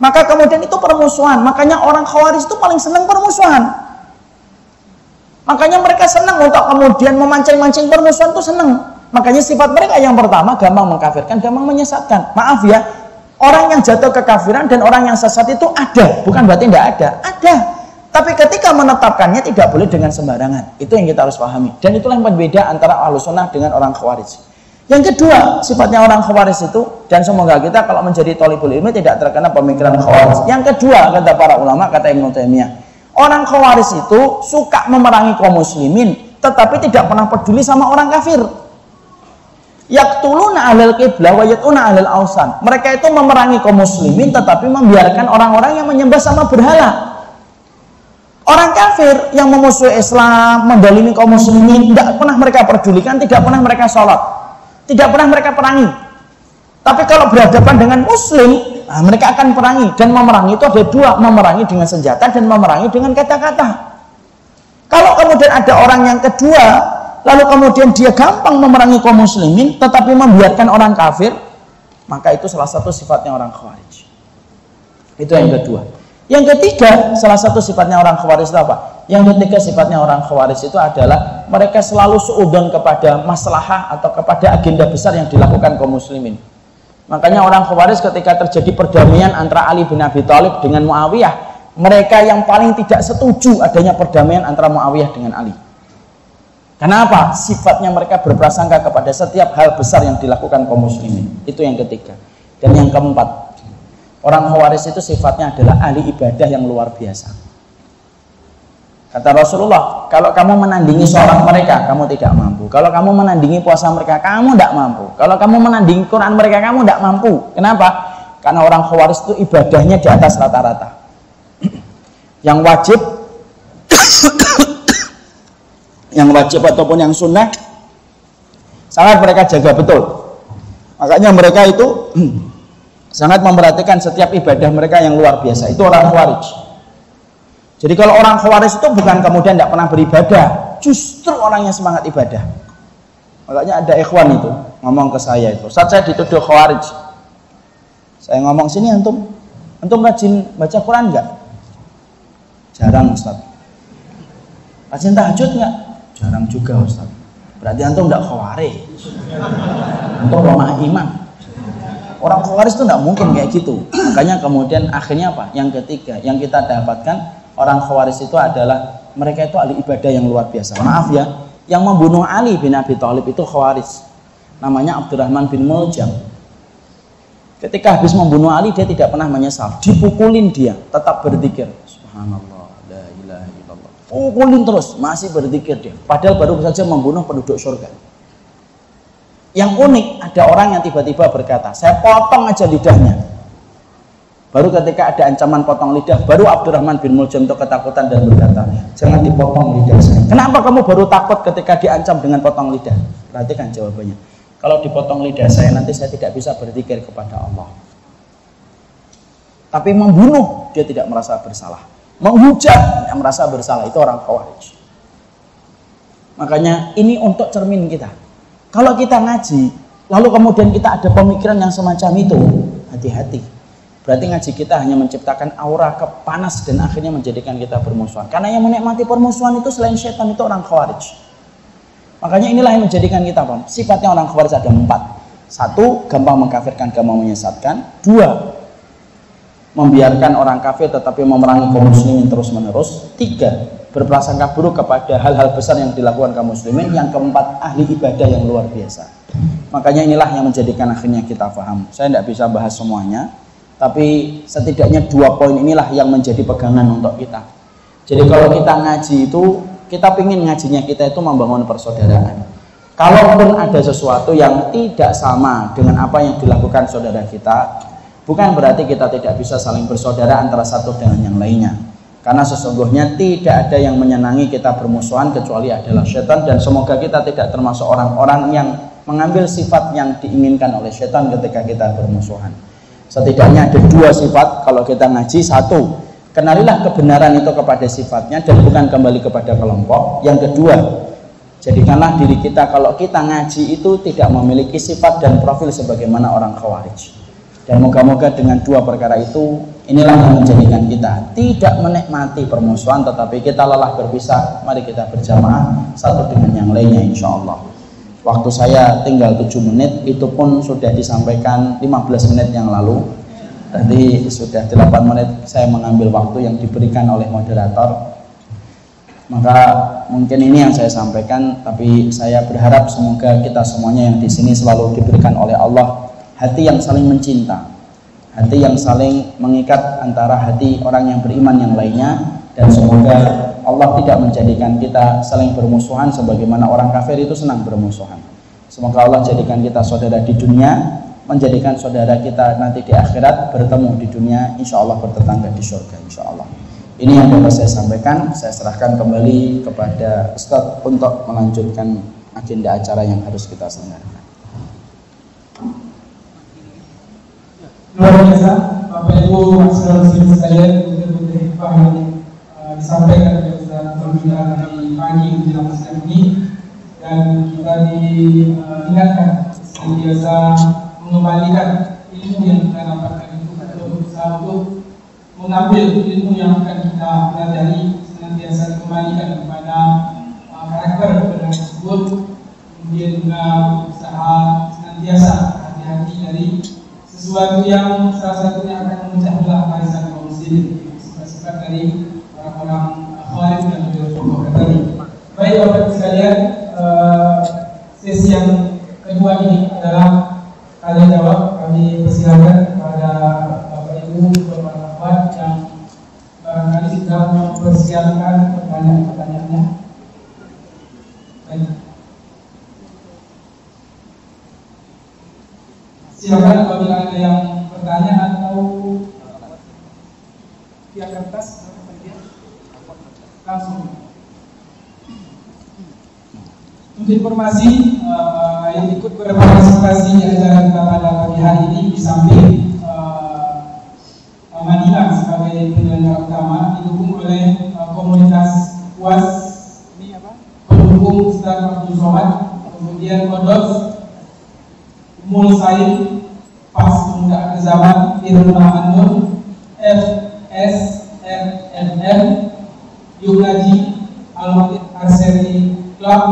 maka kemudian itu permusuhan. Makanya orang Khawarij itu paling senang permusuhan. Makanya mereka senang untuk kemudian memancing-mancing permusuhan, itu senang. Makanya sifat mereka yang pertama gampang mengkafirkan, gampang menyesatkan. Maaf ya, orang yang jatuh kekafiran dan orang yang sesat itu ada, bukan berarti tidak ada. Ada. Tapi ketika menetapkannya tidak boleh dengan sembarangan. Itu yang kita harus pahami. Dan itulah yang berbeda antara Ahlussunnah dengan orang Khawarij. Yang kedua, sifatnya orang Khawarij itu, dan semoga kita kalau menjadi thalibul ilmi tidak terkena pemikiran Khawarij. Yang kedua, kata para ulama, kata Ibnu Taimiyah, orang Khawarij itu suka memerangi kaum muslimin, tetapi tidak pernah peduli sama orang kafir. Yaqtuluna ahlal qiblah wa yatuna ahlal ausan. Mereka itu memerangi kaum muslimin, tetapi membiarkan orang-orang yang menyembah sama berhala. Orang kafir yang memusuhi Islam, mendalimi kaum muslimin, tidak pernah mereka pedulikan, tidak pernah mereka sholat, tidak pernah mereka perangi. Tapi kalau berhadapan dengan muslim, nah mereka akan perangi. Dan memerangi itu ada dua, memerangi dengan senjata dan memerangi dengan kata-kata. Kalau kemudian ada orang yang kedua, lalu kemudian dia gampang memerangi kaum muslimin, tetapi membiarkan orang kafir, maka itu salah satu sifatnya orang Khawarij. Itu yang kedua. Yang ketiga, salah satu sifatnya orang Khawarij itu apa? Yang ketiga sifatnya orang Khawarij itu adalah mereka selalu suudzon kepada maslahah atau kepada agenda besar yang dilakukan kaum muslimin. Makanya orang Khawarij ketika terjadi perdamaian antara Ali bin Abi Thalib dengan Muawiyah, mereka yang paling tidak setuju adanya perdamaian antara Muawiyah dengan Ali. Kenapa? Sifatnya mereka berprasangka kepada setiap hal besar yang dilakukan kaum muslimin. Itu yang ketiga. Dan yang keempat, orang Khawarij itu sifatnya adalah ahli ibadah yang luar biasa. Kata Rasulullah, kalau kamu menandingi sholat mereka, kamu tidak mampu. Kalau kamu menandingi puasa mereka, kamu tidak mampu. Kalau kamu menandingi Quran mereka, kamu tidak mampu. Kenapa? Karena orang Khawarij itu ibadahnya di atas rata-rata. Yang wajib yang wajib ataupun yang sunnah sangat mereka jaga betul. Makanya mereka itu sangat memperhatikan setiap ibadah mereka yang luar biasa. Itu orang Khawarij. Jadi kalau orang Khawarij itu bukan kemudian tidak pernah beribadah, justru orangnya semangat ibadah. Makanya ada ikhwan itu ngomong ke saya itu, saat saya dituduh Khawarij, saya ngomong, sini antum rajin baca Quran enggak? Jarang Ustaz. Rajin tahajud enggak? Jarang juga Ustaz. Berarti antum enggak Khawarij. Antum lemah iman. Orang Khawarij itu enggak mungkin kayak gitu. Makanya kemudian akhirnya apa? Yang ketiga yang kita dapatkan, orang Khawarij itu adalah mereka itu ahli ibadah yang luar biasa. Maaf ya, yang membunuh Ali bin Abi Thalib itu Khawarij. Namanya Abdurrahman bin Muljam. Ketika habis membunuh Ali, dia tidak pernah menyesal. Dipukulin dia, tetap berzikir. Subhanallah, la ilaha illallah. Pukulin terus, masih berzikir dia. Padahal baru saja membunuh penduduk surga. Yang unik, ada orang yang tiba-tiba berkata, saya potong aja lidahnya. Baru ketika ada ancaman potong lidah, baru Abdurrahman bin Muljam itu ketakutan dan berkata, jangan dipotong lidah saya. Kenapa kamu baru takut ketika diancam dengan potong lidah? Perhatikan jawabannya. Kalau dipotong lidah saya, nanti saya tidak bisa berzikir kepada Allah. Tapi membunuh, dia tidak merasa bersalah. Menghujat, tidak merasa bersalah. Itu orang Khawarij. Makanya ini untuk cermin kita. Kalau kita ngaji, lalu kemudian kita ada pemikiran yang semacam itu, hati-hati. Berarti ngaji kita hanya menciptakan aura kepanas dan akhirnya menjadikan kita bermusuhan. Karena yang menikmati permusuhan itu selain syaitan itu orang Khawarij. Makanya inilah yang menjadikan kita paham. Sifatnya orang Khawarij ada 4. 1, gampang mengkafirkan, gampang menyesatkan. 2, membiarkan orang kafir tetapi memerangi kaum muslimin terus menerus. 3, berprasangka buruk kepada hal-hal besar yang dilakukan kaum muslimin. Yang keempat, ahli ibadah yang luar biasa. Makanya inilah yang menjadikan akhirnya kita paham. Saya tidak bisa bahas semuanya, tapi setidaknya 2 poin inilah yang menjadi pegangan untuk kita. Jadi kalau kita ngaji itu, kita ingin ngajinya kita itu membangun persaudaraan. Kalaupun ada sesuatu yang tidak sama dengan apa yang dilakukan saudara kita, bukan berarti kita tidak bisa saling bersaudara antara satu dengan yang lainnya. Karena sesungguhnya tidak ada yang menyenangi kita bermusuhan kecuali adalah syaitan, dan semoga kita tidak termasuk orang-orang yang mengambil sifat yang diinginkan oleh syaitan ketika kita bermusuhan. Setidaknya ada 2 sifat kalau kita ngaji. 1, kenalilah kebenaran itu kepada sifatnya dan bukan kembali kepada kelompok. Yang kedua, jadikanlah diri kita kalau kita ngaji itu tidak memiliki sifat dan profil sebagaimana orang Khawarij. Dan moga-moga dengan 2 perkara itu, inilah yang menjadikan kita tidak menikmati permusuhan, tetapi kita lelah berpisah. Mari kita berjamaah satu dengan yang lainnya insya Allah. Waktu saya tinggal 7 menit, itu pun sudah disampaikan 15 menit yang lalu. Tadi sudah 8 menit saya mengambil waktu yang diberikan oleh moderator. Maka mungkin ini yang saya sampaikan, tapi saya berharap semoga kita semuanya yang di sini selalu diberikan oleh Allah hati yang saling mencinta, hati yang saling mengikat antara hati orang yang beriman yang lainnya, dan semoga Allah tidak menjadikan kita saling bermusuhan sebagaimana orang kafir itu senang bermusuhan. Semoga Allah jadikan kita saudara di dunia, menjadikan saudara kita nanti di akhirat, bertemu di dunia, insya Allah bertetangga di surga insya Allah. Ini yang dapat saya sampaikan. Saya serahkan kembali kepada Ustadz untuk melanjutkan agenda acara yang harus kita selenggarakan. Luar biasa, Bapak Ibu saudara-saudari sekalian, betul-betul hikmah yang disampaikan oleh Ustadz pembinaan di pagi menjelang siang ini, dan kita diingatkan senantiasa mengembalikan ilmu yang kita dapatkan itu, atau berusaha untuk mengambil ilmu yang akan kita pelajari, senantiasa dikembalikan kepada karakter pendengar tersebut, kemudian juga berusaha senantiasa hati-hati dari sesuatu yang salah satunya akan memecah belah barisan kaum muslimin, sifat-sifat dari orang-orang khawarij dan juga tadi. Baik Bapak Ibu sekalian, sesi yang kedua ini adalah tanya jawab. Kami persilakan kepada Bapak Ibu yang barangkali sudah mempersiapkan pertanyaan-pertanyaannya. Baik. Silakan apabila ada yang bertanya atau via kertas langsung. Untuk informasi yang ikut berpartisipasi di acara kita pada pagi hari ini, di samping Madinah sebagai penyelenggara utama, didukung oleh komunitas UAS pendukung Ustaz Abdul Somad, kemudian Kodok Mul Said, Pas Pemuda Akhir Zaman, Irma An-Nur, FSRMM, Yunaji, Al-Waqid Arseri Club,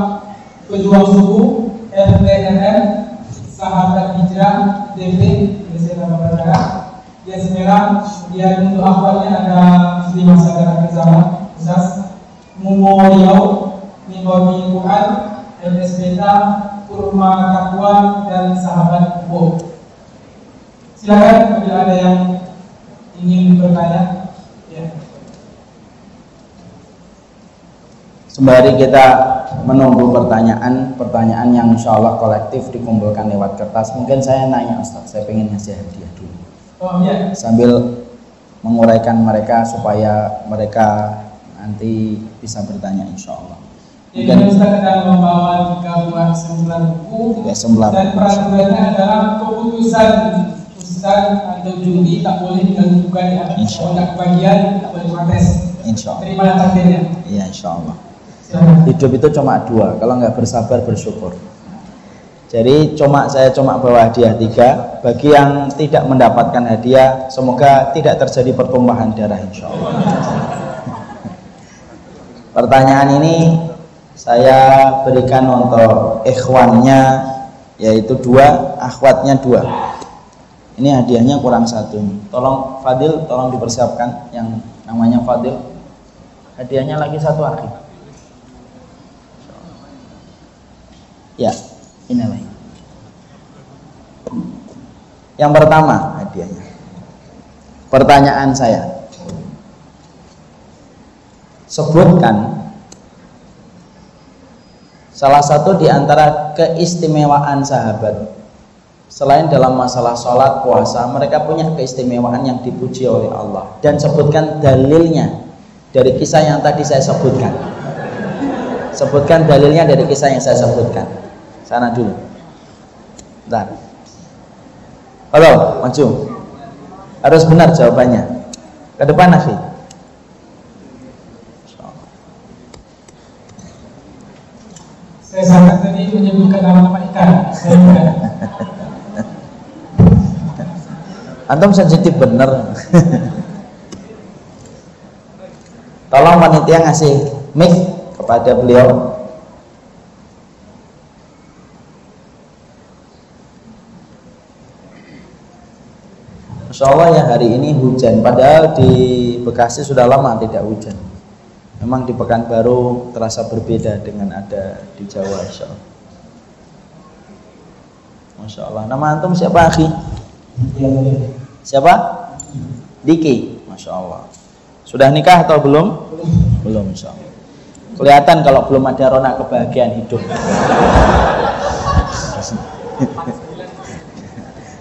Pejuang Suku, FPRM, Sahabat Hijrah, DP, Indonesia Barat, Yes Merah. Kemudian untuk akhwatnya ada Muslimah Sadar Akhir Zaman, Ustaz Mumo Riau, Mimbawi Quran, MS Beta, Kurma Takwa, dan Sahabat Bo. Silakan apabila ada yang ingin bertanya. Ya. Sembari kita menunggu pertanyaan yang insya Allah kolektif dikumpulkan lewat kertas, mungkin saya nanya Ustaz, saya pengen ngasih hadiah dulu. Oh, ya. Sambil menguraikan mereka supaya mereka nanti bisa bertanya insya Allah. Jadi Ustaz akan membawa 3 buah eksemplar buku, dan peraturannya adalah keputusan Ustaz atau juri tak boleh diganggukan ya. Kalau tidak kebagian tak boleh protes. Insya Allah. Terima takdirnya. Iya insya Allah. Hidup itu cuma 2, kalau nggak bersabar bersyukur. Jadi saya cuma bawa hadiah 3. Bagi yang tidak mendapatkan hadiah, semoga tidak terjadi pertumpahan darah insya Allah. Pertanyaan ini saya berikan untuk ikhwannya, yaitu 2, akhwatnya 2. Ini hadiahnya kurang 1. Tolong Fadil, tolong dipersiapkan yang namanya Fadil. Hadiahnya lagi 1 akhi. Ya, ini lagi. Yang pertama hadiahnya. Pertanyaan saya, sebutkan salah satu di antara keistimewaan sahabat. Selain dalam masalah sholat, puasa, mereka punya keistimewaan yang dipuji oleh Allah. Dan sebutkan dalilnya dari kisah yang tadi saya sebutkan. Sebutkan dalilnya dari kisah yang saya sebutkan. Sana dulu. Bentar. Halo, maju. Harus benar jawabannya. Ke depan akhi. Saya sangat tadi menyebutkan nama ikan. Antum sensitif bener. Tolong panitia ngasih mic kepada beliau. Masya Allah ya, hari ini hujan, padahal di Bekasi sudah lama tidak hujan. Memang di Pekanbaru terasa berbeda dengan ada di Jawa, Insya Allah. Masya Allah. Nama antum siapa, akhi? Siapa? Diki. Masya Allah. Sudah nikah atau belum? Belum, Insya Allah. Kelihatan kalau belum ada rona kebahagiaan hidup.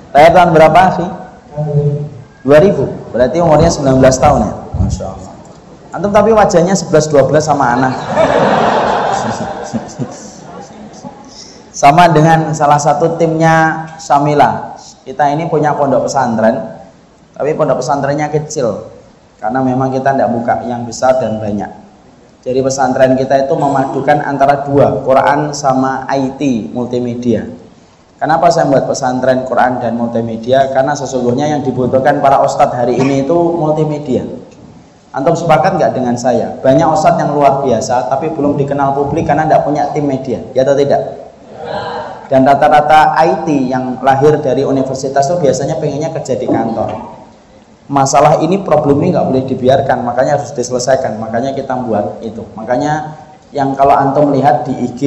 Lahir tahun berapa, akhi? 2000. Berarti umurnya 19 tahun ya? Masya Allah. Antum tapi wajahnya 11-12 sama anak. Sama dengan salah satu timnya Syamila. Kita ini punya pondok pesantren, tapi pondok pesantrennya kecil karena memang kita tidak buka yang besar dan banyak. Jadi pesantren kita itu memadukan antara dua, Quran sama IT, multimedia. Kenapa saya buat pesantren Quran dan multimedia? Karena sesungguhnya yang dibutuhkan para ustadz hari ini itu multimedia. Antum sepakat nggak dengan saya? Banyak ustadz yang luar biasa tapi belum dikenal publik karena tidak punya tim media, ya atau tidak? Dan rata-rata IT yang lahir dari universitas itu biasanya pengennya kerja di kantor. Masalah ini, problem ini nggak boleh dibiarkan, makanya harus diselesaikan. Makanya kita buat itu. Makanya yang kalau antum lihat di IG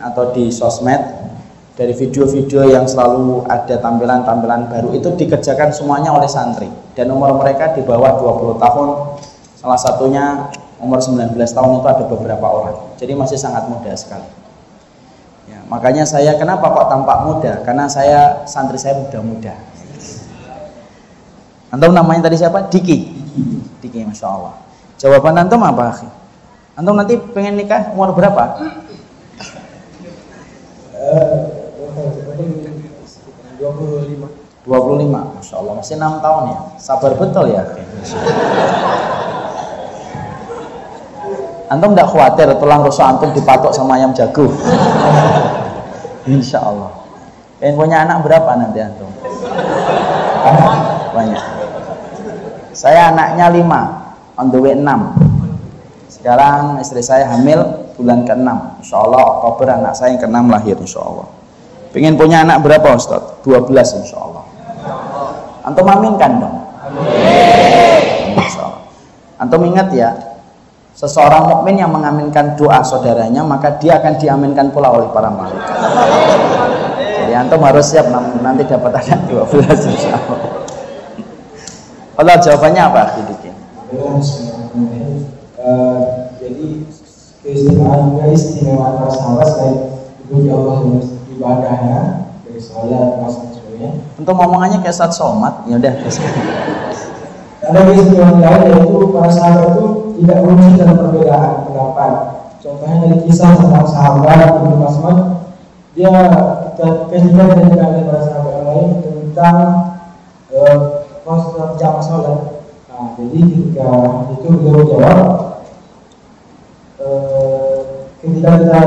atau di sosmed, dari video-video yang selalu ada tampilan-tampilan baru itu dikerjakan semuanya oleh santri. Dan umur mereka di bawah 20 tahun. Salah satunya umur 19 tahun itu ada beberapa orang. Jadi masih sangat muda sekali. Ya, makanya saya kenapa kok tampak muda? Karena santri saya muda-muda. Antum namanya tadi siapa? Diki. Diki, Masya Allah. Jawaban antum apa, akhi? Antum nanti pengen nikah umur berapa? 25. Masya Allah, masih 6 tahun ya. Sabar betul ya, akhi. Antum tidak khawatir tulang rusuk antum dipatok sama ayam jago? Insya Allah. Pengen punya anak berapa nanti antum? Banyak. Saya anaknya 5, on the way 6. Sekarang istri saya hamil bulan ke-6. Insya Allah Oktober anak saya yang ke-6 lahir, Insya Allah. Pengen punya anak berapa, Ustaz? 12, Insya Allah. Antum aminkan dong? Insya Allah. Antum ingat ya, seseorang mukmin yang mengaminkan doa saudaranya, maka dia akan diaminkan pula oleh para malaikat. Jadi antum harus siap nanti dapat anak 12, Insya Allah. Allah, jawabannya apa, Diki? Jadi keistimewaan para sahabat selain itu Allah ibadahnya dari sholat, puasa, sebagainya. Untuk ngomongannya kayak saat somat, ya udah. Ada keistimewaan lain yaitu para sahabat itu tidak berusaha dalam perbedaan pendapat. Contohnya dari kisah tentang sahabat Ibnu Mas'ud, dia ketika ditanya oleh para sahabat yang lain tentang jamaah sholat. Nah, jadi ketika itu beliau jawab, ketika kita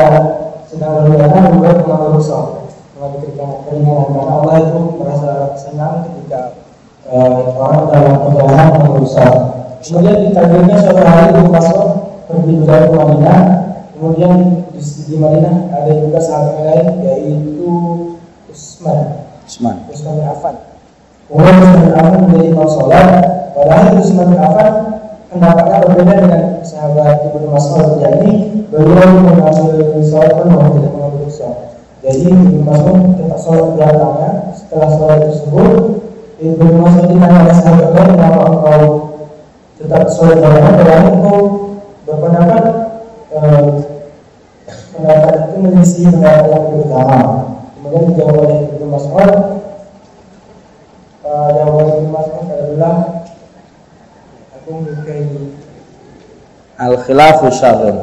sedang berbicara bukan mengalami rusak, mengalami keringanan, karena Allah itu merasa senang ketika orang dalam perjalanan mengalami rusak. Kemudian ditakdirkan suatu hari Ibnu Mas'ud pergi berjalan ke Madinah. Kemudian di Madinah ada juga sahabat lain yaitu Utsman bin Affan. Kemudian Utsman bin Affan menjadi imam sholat. Padahal Utsman bin Affan pendapatnya berbeda dengan sahabat Ibnu Mas'ud, yakni beliau mengambil sholat penuh tidak mengambil rusak. Jadi Ibnu Mas'ud tetap sholat belakangnya. Setelah sholat tersebut, Ibnu Mas'ud ditanya oleh sahabat lain, kenapa engkau tetap sholat belakangnya? Padahal engkau berpendapat pendapat itu menyelisih pendapat yang lebih utama. Kemudian dijawab oleh Ibnu Mas'ud. Jawaban Ibnu Mas'ud adalah al-khilafu syarrun,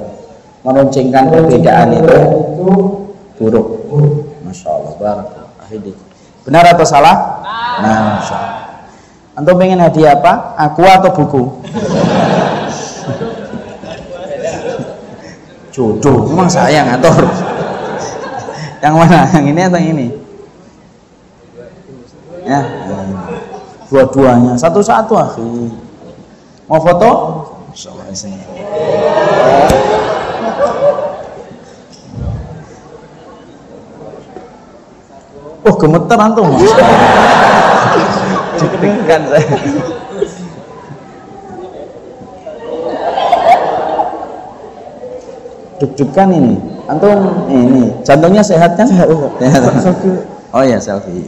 meruncingkan perbedaan itu buruk. Masya Allah, barakallahu. Benar atau salah? Nah, Masya Allah. Antum pengen hadiah apa? Aku atau buku? Jodoh, memang saya ngatur. Yang mana? Yang ini atau yang ini? Ya, dua-duanya, satu-satu, akhi. Mau foto? Insyaallah sini. Oh, gemeter antum. Deg-degan saya. Deg-degan ini. Antum ini jantungnya sehat kan? Sehat. Oh ya, selfie.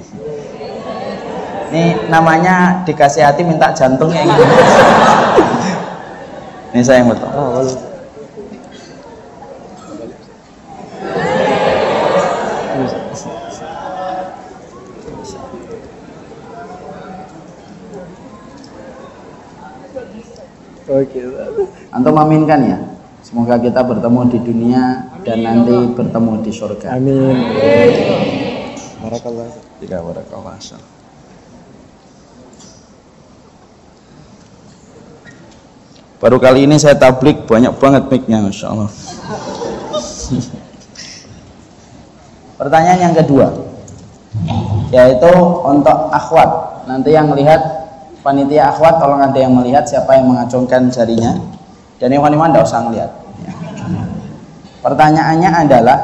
Ini namanya dikasih hati minta jantungnya gitu. Ini saya yang betul. Oke. Antum aminkan ya. Semoga kita bertemu di dunia dan nanti bertemu di surga. Amin. Barakallah. Tidak barakallah. Baru kali ini saya tablik banyak banget mic-nya, Masya Allah. Pertanyaan yang kedua, yaitu untuk akhwat. Nanti yang melihat panitia akhwat, tolong ada yang melihat siapa yang mengacungkan jarinya. Dan ikhwan-ikhwan tidak usah ngelihat. Pertanyaannya adalah,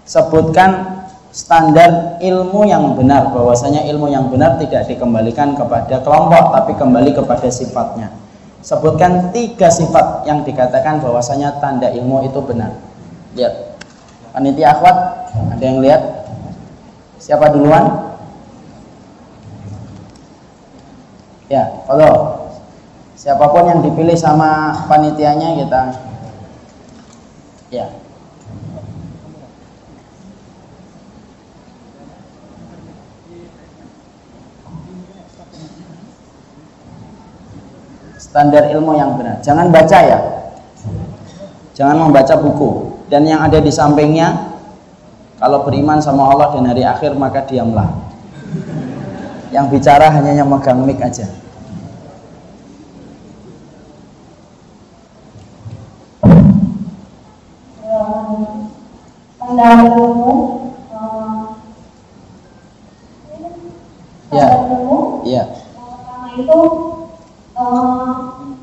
sebutkan standar ilmu yang benar. Bahwasanya ilmu yang benar tidak dikembalikan kepada kelompok, tapi kembali kepada sifatnya. Sebutkan 3 sifat yang dikatakan bahwasanya tanda ilmu itu benar. Lihat, panitia akhwat, ada yang lihat? Siapa duluan? Ya, kalau siapapun yang dipilih sama panitianya kita, ya. Standar ilmu yang benar. Jangan baca ya. Jangan membaca buku. Dan yang ada di sampingnya, kalau beriman sama Allah dan hari akhir maka diamlah. Yang bicara hanya yang megang mic aja. Standar ilmu, Ya. ilmu. Ya. Karena itu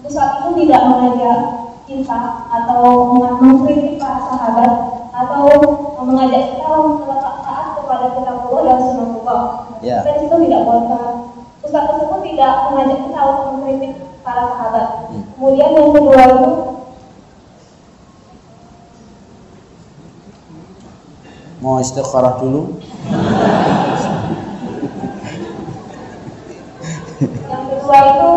Ustaz itu tidak mengajak kita atau mengkritik para sahabat atau mengajak kita untuk taat kepada kitab Allah dan sunnah. Ya. Dan itu tidak boleh. Ustaz tersebut tidak mengajak kita untuk mengkritik para sahabat. Kemudian yang kedua itu Mau istikharah dulu? yang kedua itu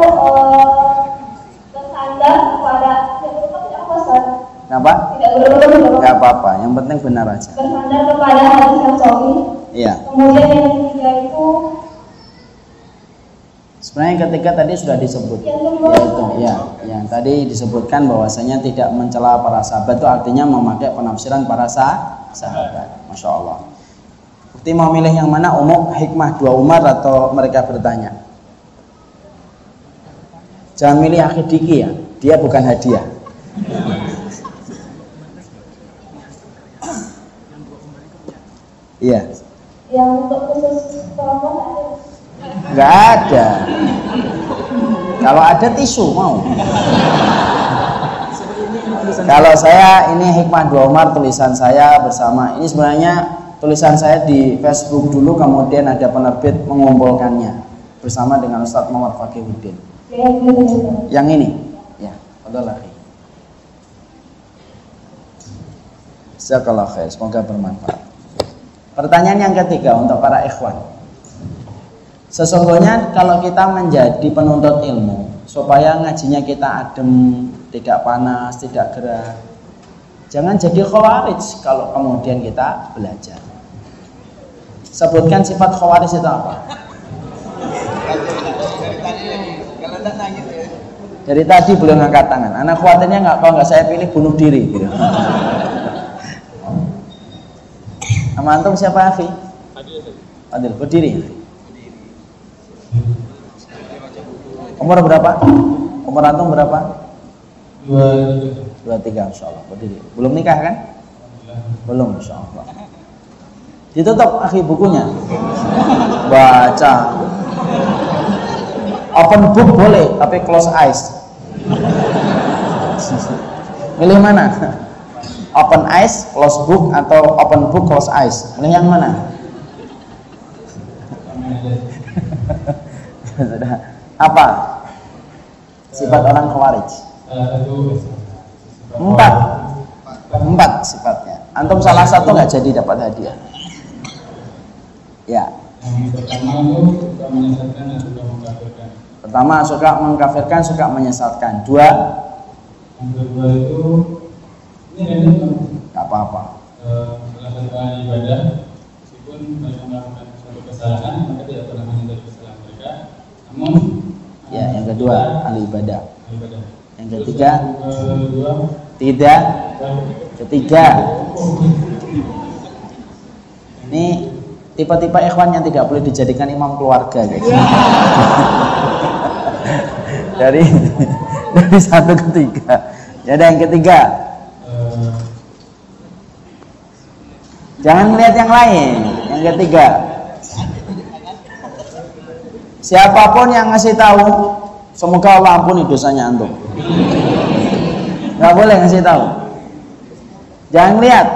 bersandar kepada tidak Ustaz. Kenapa? Tidak berulang-ulang. Gak apa-apa, yang penting benar aja. Bersandar kepada hadis yang sahih. Iya. Kemudian yang ketiga itu Sebenarnya yang ketiga tadi sudah disebut. yang kedua Yaitu ya, yang tadi disebutkan bahwasanya tidak mencela para sahabat itu artinya memakai penafsiran para sahabat. Masya Allah. Bukti mau milih yang mana, umum, hikmah 2 Umar atau mereka bertanya? Jangan milih akhir diki ya, dia bukan hadiah. Iya. yang untuk khusus perempuan ada. Nggak ada. Kalau ada tisu mau. Kalau saya ini hikmah 2 Umar tulisan saya bersama. Ini sebenarnya tulisan saya di Facebook dulu, kemudian ada penerbit mengumpulkannya bersama dengan Ustadz Muhammad Fakihuddin. Yang ini, ya, adalah. Jazakallahu khair, semoga bermanfaat. Pertanyaan yang ketiga untuk para ikhwan. Sesungguhnya kalau kita menjadi penuntut ilmu, supaya ngajinya kita adem, tidak panas, tidak gerah, jangan jadi khawarij kalau kemudian kita belajar. Sebutkan sifat khawarij itu apa? Dari tadi belum ngangkat tangan. Anak khawatirnya kalau nggak saya pilih bunuh diri gitu. Nama antum siapa, Afi? Adil. Berdiri. Umur berapa? Umur antum berapa? 23, insyaallah. Berdiri. Belum nikah kan? Belum, insyaallah. Ditutup akhir bukunya. Baca. Open book boleh, tapi close eyes. Milih mana? Open eyes, close book, atau open book, close eyes? Milih yang mana? Apa? Sifat orang Khawarij. Empat sifatnya. Antum salah satu nggak jadi dapat hadiah. Ya. Yang pertama itu suka menyesatkan dan suka mengkafirkan. Pertama suka mengkafirkan, suka menyesatkan. Dua. Yang kedua itu ini random. Nggak apa-apa. Melakukan ibadah meskipun mereka melakukan suatu kesalahan, maka tidak pernah menyadari kesalahan mereka. Namun Ya, yang kedua ahli ibadah. ibadah. Yang ketiga Kedua tidak. Ketiga ini tipe-tipe ikhwan yang tidak boleh dijadikan imam keluarga gitu. dari satu ke tiga. Jadi yang ketiga jangan lihat yang lain. Yang ketiga siapapun yang ngasih tahu semoga Allah ampuni dosanya antum. Nggak boleh ngasih tahu. Jangan lihat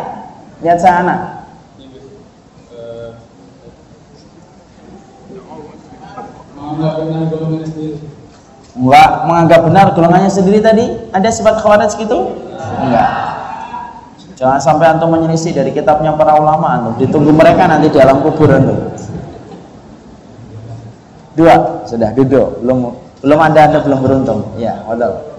sana. Enggak menganggap benar golongannya sendiri tadi. Ada sifat khawarij gitu? Enggak. Jangan sampai antum menyelisih dari kitabnya para ulama antum. Ditunggu mereka nanti di alam kubur antum. Dua, sudah duduk. Belum anda belum beruntung. Ya, waduh.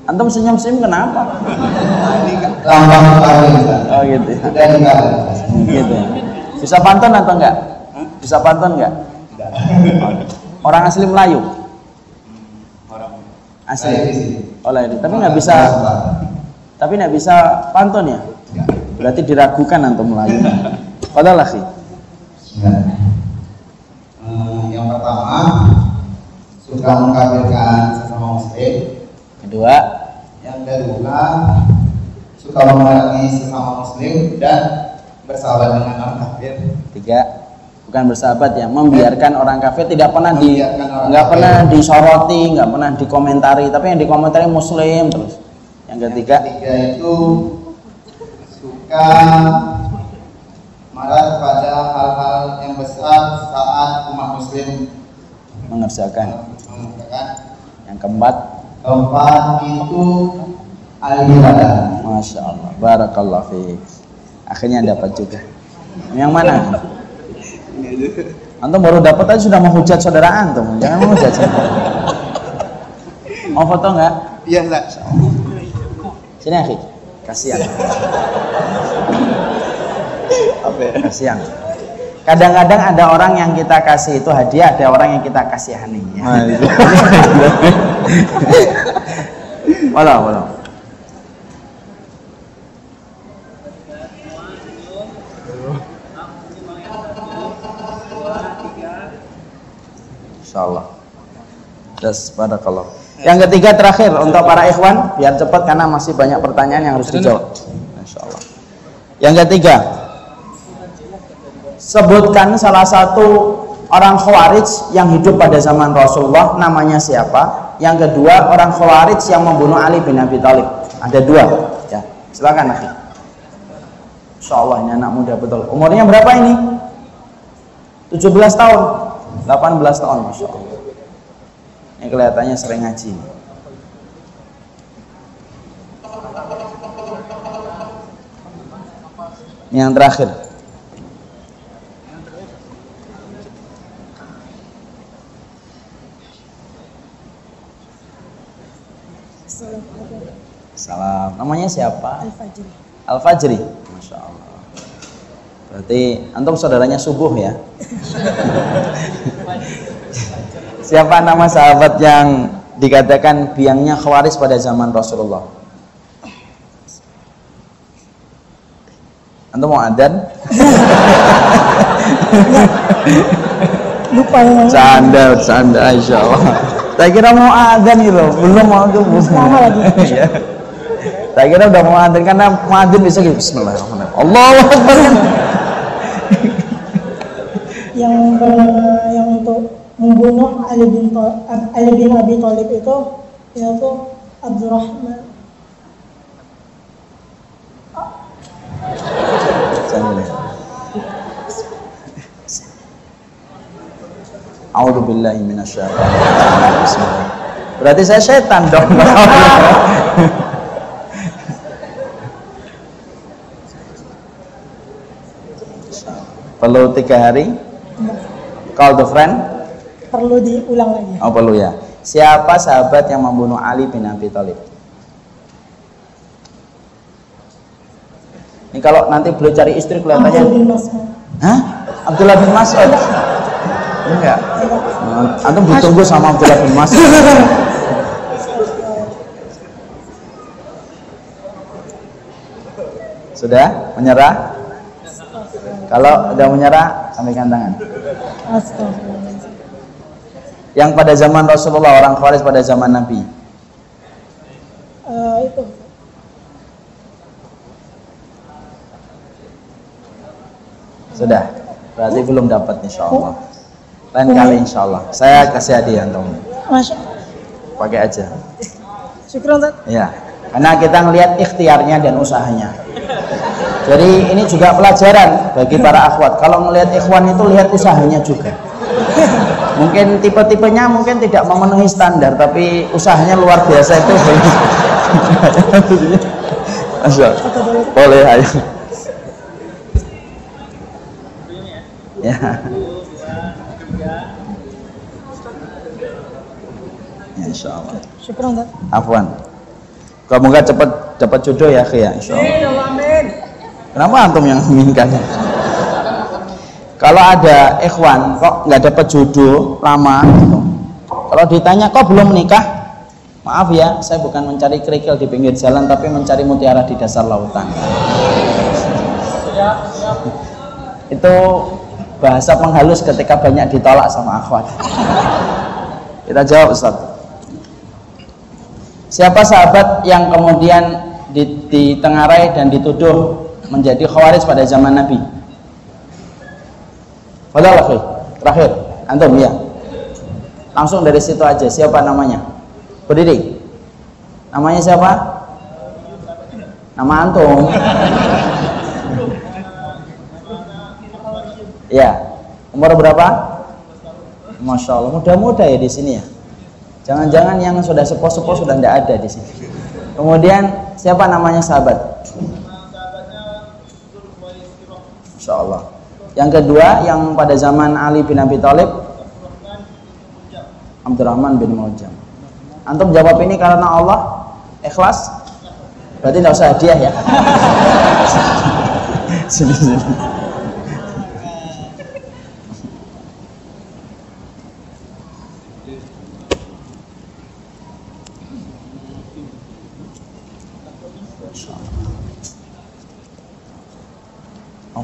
Antum senyum-senyum kenapa? Lambang kali. Oh gitu. Sudah tinggal. Gitu. Bisa pantun atau enggak? Bisa pantun enggak? Orang asli Melayu. Asli. Oleh tapi nggak bisa. Tapi nggak bisa pantun ya? Berarti diragukan antum Melayu. Padahal sih. Yang pertama suka mengkafirkan sesama muslim. Kedua, yang kedua suka memerangi sesama muslim dan bersahabat dengan orang kafir. Tiga, bukan bersahabat ya, membiarkan orang kafir, tidak pernah nggak kafir. pernah disoroti, nggak pernah dikomentari, tapi yang dikomentari muslim terus. Yang ketiga itu suka marah kepada hal-hal yang besar saat umat muslim mengerjakan. mengerjakan. Yang keempat itu al-ibadah. Masya Allah, barakallah fiik. Akhirnya dapat juga. Yang mana? Antum baru dapat aja sudah menghujat saudara antum. Jangan menghujat. Mau foto nggak? Iya enggak. Sini akhi. Kasihan. Kasihan. Kadang-kadang ada orang yang kita kasih itu hadiah, ada orang yang kita kasihani. Ya. Walau. Insyaallah. Das barakallah. Yang ketiga terakhir untuk para ikhwan biar cepat karena masih banyak pertanyaan yang harus dijawab. Insyaallah. Yang ketiga, sebutkan salah satu orang Khawarij yang hidup pada zaman Rasulullah, namanya siapa? Yang kedua, orang Khawarij yang membunuh Ali bin Abi Thalib. Ada dua. Ya, silakan akhi. Insyaallah ini anak muda betul. Umurnya berapa ini? 17 tahun. 18 tahun, Masya Allah. Ini kelihatannya sering ngaji. Ini yang terakhir. Salam. Namanya siapa? Al-Fajri. Al-Fajri. Masya Allah. Berarti antum saudaranya subuh ya? Siapa nama sahabat yang dikatakan biangnya Khawarij pada zaman Rasulullah? Antum mau adzan? Lupa ya. Canda insya Allah. Saya kira mau adzan gitu, belum mau tuh. Lama lagi. Saya kira udah mau adzan karena mau adzan bisa gitu. Bismillahirrahmanirrahim. Allahu Akbar. yang untuk membunuh Ali bin Abi Thalib itu yaitu A'udzubillahi minasyaitonir rajim. Berarti saya setan dong. Perlu 3 hari? Call the friend? Perlu diulang lagi. Oh perlu ya. Siapa sahabat yang membunuh Ali bin Abi Thalib? Ini kalau nanti beliau cari istri kelihatannya. Abdullah bin Mas'ud. Hah? Abdullah bin Mas'ud? Enggak. Antum ditunggu sama Abdullah bin Mas'ud. Sudah menyerah? Kalau udah menyerah, sampaikan tangan. Astagfirullah. Yang pada zaman Rasulullah, orang Khawarij pada zaman Nabi. Itu. Sudah. Berarti belum dapat insyaallah. Lain kali insyaallah. Saya kasih hadiah antum. Masya. Pakai aja. Syukran, Ustaz. Ya. Karena kita ngelihat ikhtiarnya dan usahanya. Jadi ini juga pelajaran bagi para akhwat. Kalau melihat ikhwan itu lihat usahanya juga. Mungkin tipe-tipenya mungkin tidak memenuhi standar, tapi usahanya luar biasa itu. Masya. Boleh ayo. Ya. Insyaallah. Syukran, Ustaz. Afwan. Semoga cepat dapat jodoh ya, Ki ya, insyaallah. Kenapa antum yang menginginkan? Kalau ada ikhwan kok nggak dapat jodoh lama gitu. Kalau ditanya kok belum menikah? Maaf ya, saya bukan mencari kerikil di pinggir jalan, tapi mencari mutiara di dasar lautan. Itu bahasa penghalus ketika banyak ditolak sama akhwat. Kita jawab, Ustaz. Siapa sahabat yang kemudian ditengarai dan dituduh menjadi Khawarij pada zaman Nabi? Padahal terakhir, antum ya. Langsung dari situ aja. Siapa namanya? Berdiri. Namanya siapa? Nama antum. Ya. Umur berapa? Masya Allah, muda-muda ya di sini ya. Jangan-jangan yang sudah sepuh-sepuh sudah tidak ada di sini. Kemudian siapa namanya sahabat? Insya Allah. Yang kedua, yang pada zaman Ali bin Abi Thalib, Abdurrahman bin Muljam. Antum jawab ini karena Allah, ikhlas. Berarti tidak usah hadiah ya. Sini.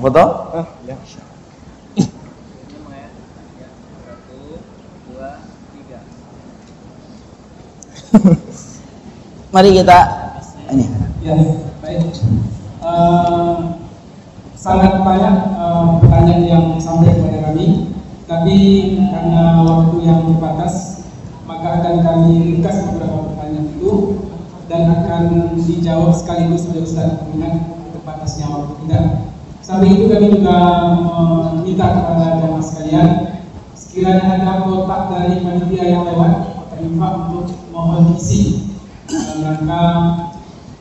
Foto? Ya. 1, 2, 3. Mari kita ini. Ya, baik. Sangat banyak pertanyaan yang sampai kepada kami, tapi karena waktu yang terbatas, maka akan kami ringkas beberapa pertanyaan itu dan akan dijawab sekaligus oleh Ustaz mengingat terbatasnya waktu kita. Sampai itu kami juga meminta kepada jamaah sekalian, sekiranya ada kotak dari panitia yang lewat, kotak infak untuk mohon isi dalam rangka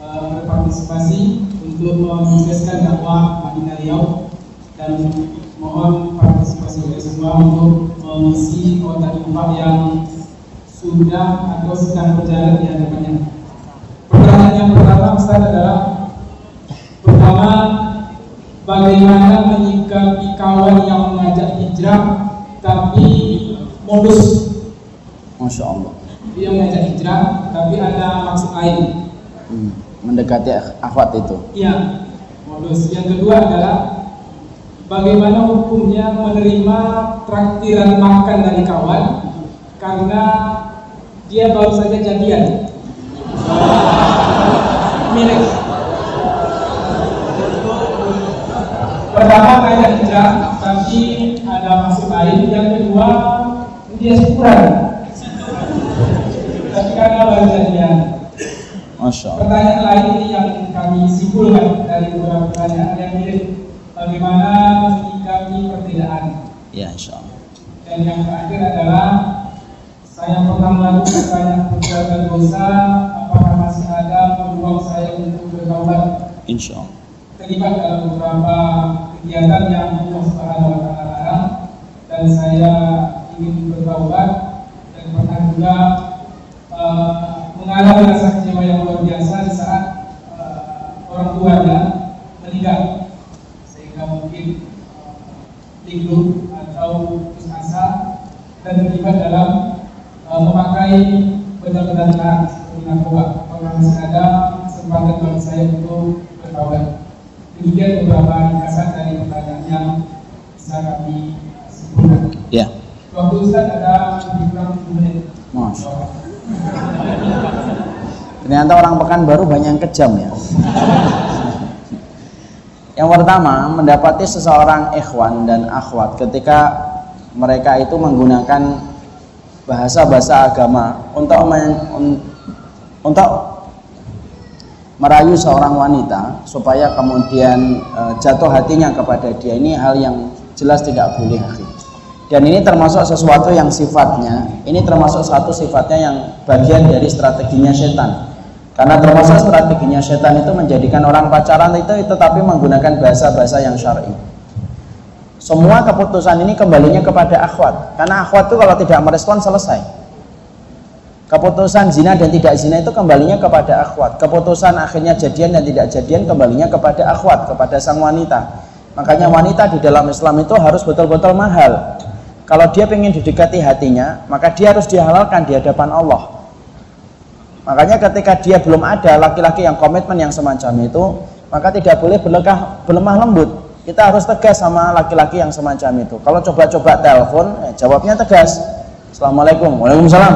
berpartisipasi untuk menugaskan dakwah Madinah Riau, dan mohon partisipasi oleh semua untuk mengisi kotak infak yang sudah atau sedang berjalan di hadapannya. Pertanyaan yang pertama Ustaz adalah, pertama, bagaimana menyikapi kawan yang mengajak hijrah tapi modus? Masya Allah. Dia mengajak hijrah tapi ada maksud lain. Mendekati akhwat itu. Iya, modus. Yang kedua adalah bagaimana hukumnya menerima traktiran makan dari kawan karena dia baru saja jadian. Milik. Pertama ngajak hijrah tapi ada maksud lain. Yang kedua dia syukuran tapi karena baru jadian. Masya Allah. Pertanyaan lain ini yang kami simpulkan dari beberapa pertanyaan yang mirip. Bagaimana menyikapi perbedaan? Ya, insya Allah. Dan yang terakhir adalah saya pernah melakukan banyak perbuatan dosa, apakah masih ada peluang saya untuk bertaubat? Insya Allah. Terlibat dalam beberapa kegiatan yang Allah Subhanahu wa Ta'ala larang, dan saya ingin bertaubat, dan pernah juga mengalami rasa kecewa yang luar biasa di saat orang tuanya meninggal, sehingga mungkin linglung atau putus asa, dan terlibat dalam memakai benda-benda terlarang seperti narkoba. Apakah masih ada kesempatan bagi saya untuk bertaubat? Demikian beberapa ringkasan dari pertanyaan yang bisa kami simpulkan. Ya. Waktu Ustaz ada lebih kurang 7 menit. Masya Allah. Ternyata orang Pekanbaru banyak yang kejam ya. Yang pertama, mendapati seseorang ikhwan dan akhwat ketika mereka itu menggunakan bahasa-bahasa agama untuk merayu seorang wanita supaya kemudian jatuh hatinya kepada dia, ini hal yang jelas tidak boleh. Dan ini termasuk sesuatu yang sifatnya, ini termasuk satu sifatnya yang bagian dari strateginya setan. Karena termasuk strateginya setan itu menjadikan orang pacaran itu tetapi menggunakan bahasa-bahasa yang syar'i. Semua keputusan ini kembalinya kepada akhwat, karena akhwat itu kalau tidak merespon selesai. Keputusan zina dan tidak zina itu kembalinya kepada akhwat. Keputusan akhirnya jadian dan tidak jadian kembalinya kepada akhwat, kepada sang wanita. Makanya wanita di dalam Islam itu harus betul-betul mahal. Kalau dia ingin didekati hatinya, maka dia harus dihalalkan di hadapan Allah. Makanya ketika dia belum ada laki-laki yang komitmen yang semacam itu, maka tidak boleh berlemah lembut. Kita harus tegas sama laki-laki yang semacam itu. Kalau coba-coba telepon, jawabnya tegas. Assalamualaikum, waalaikumsalam.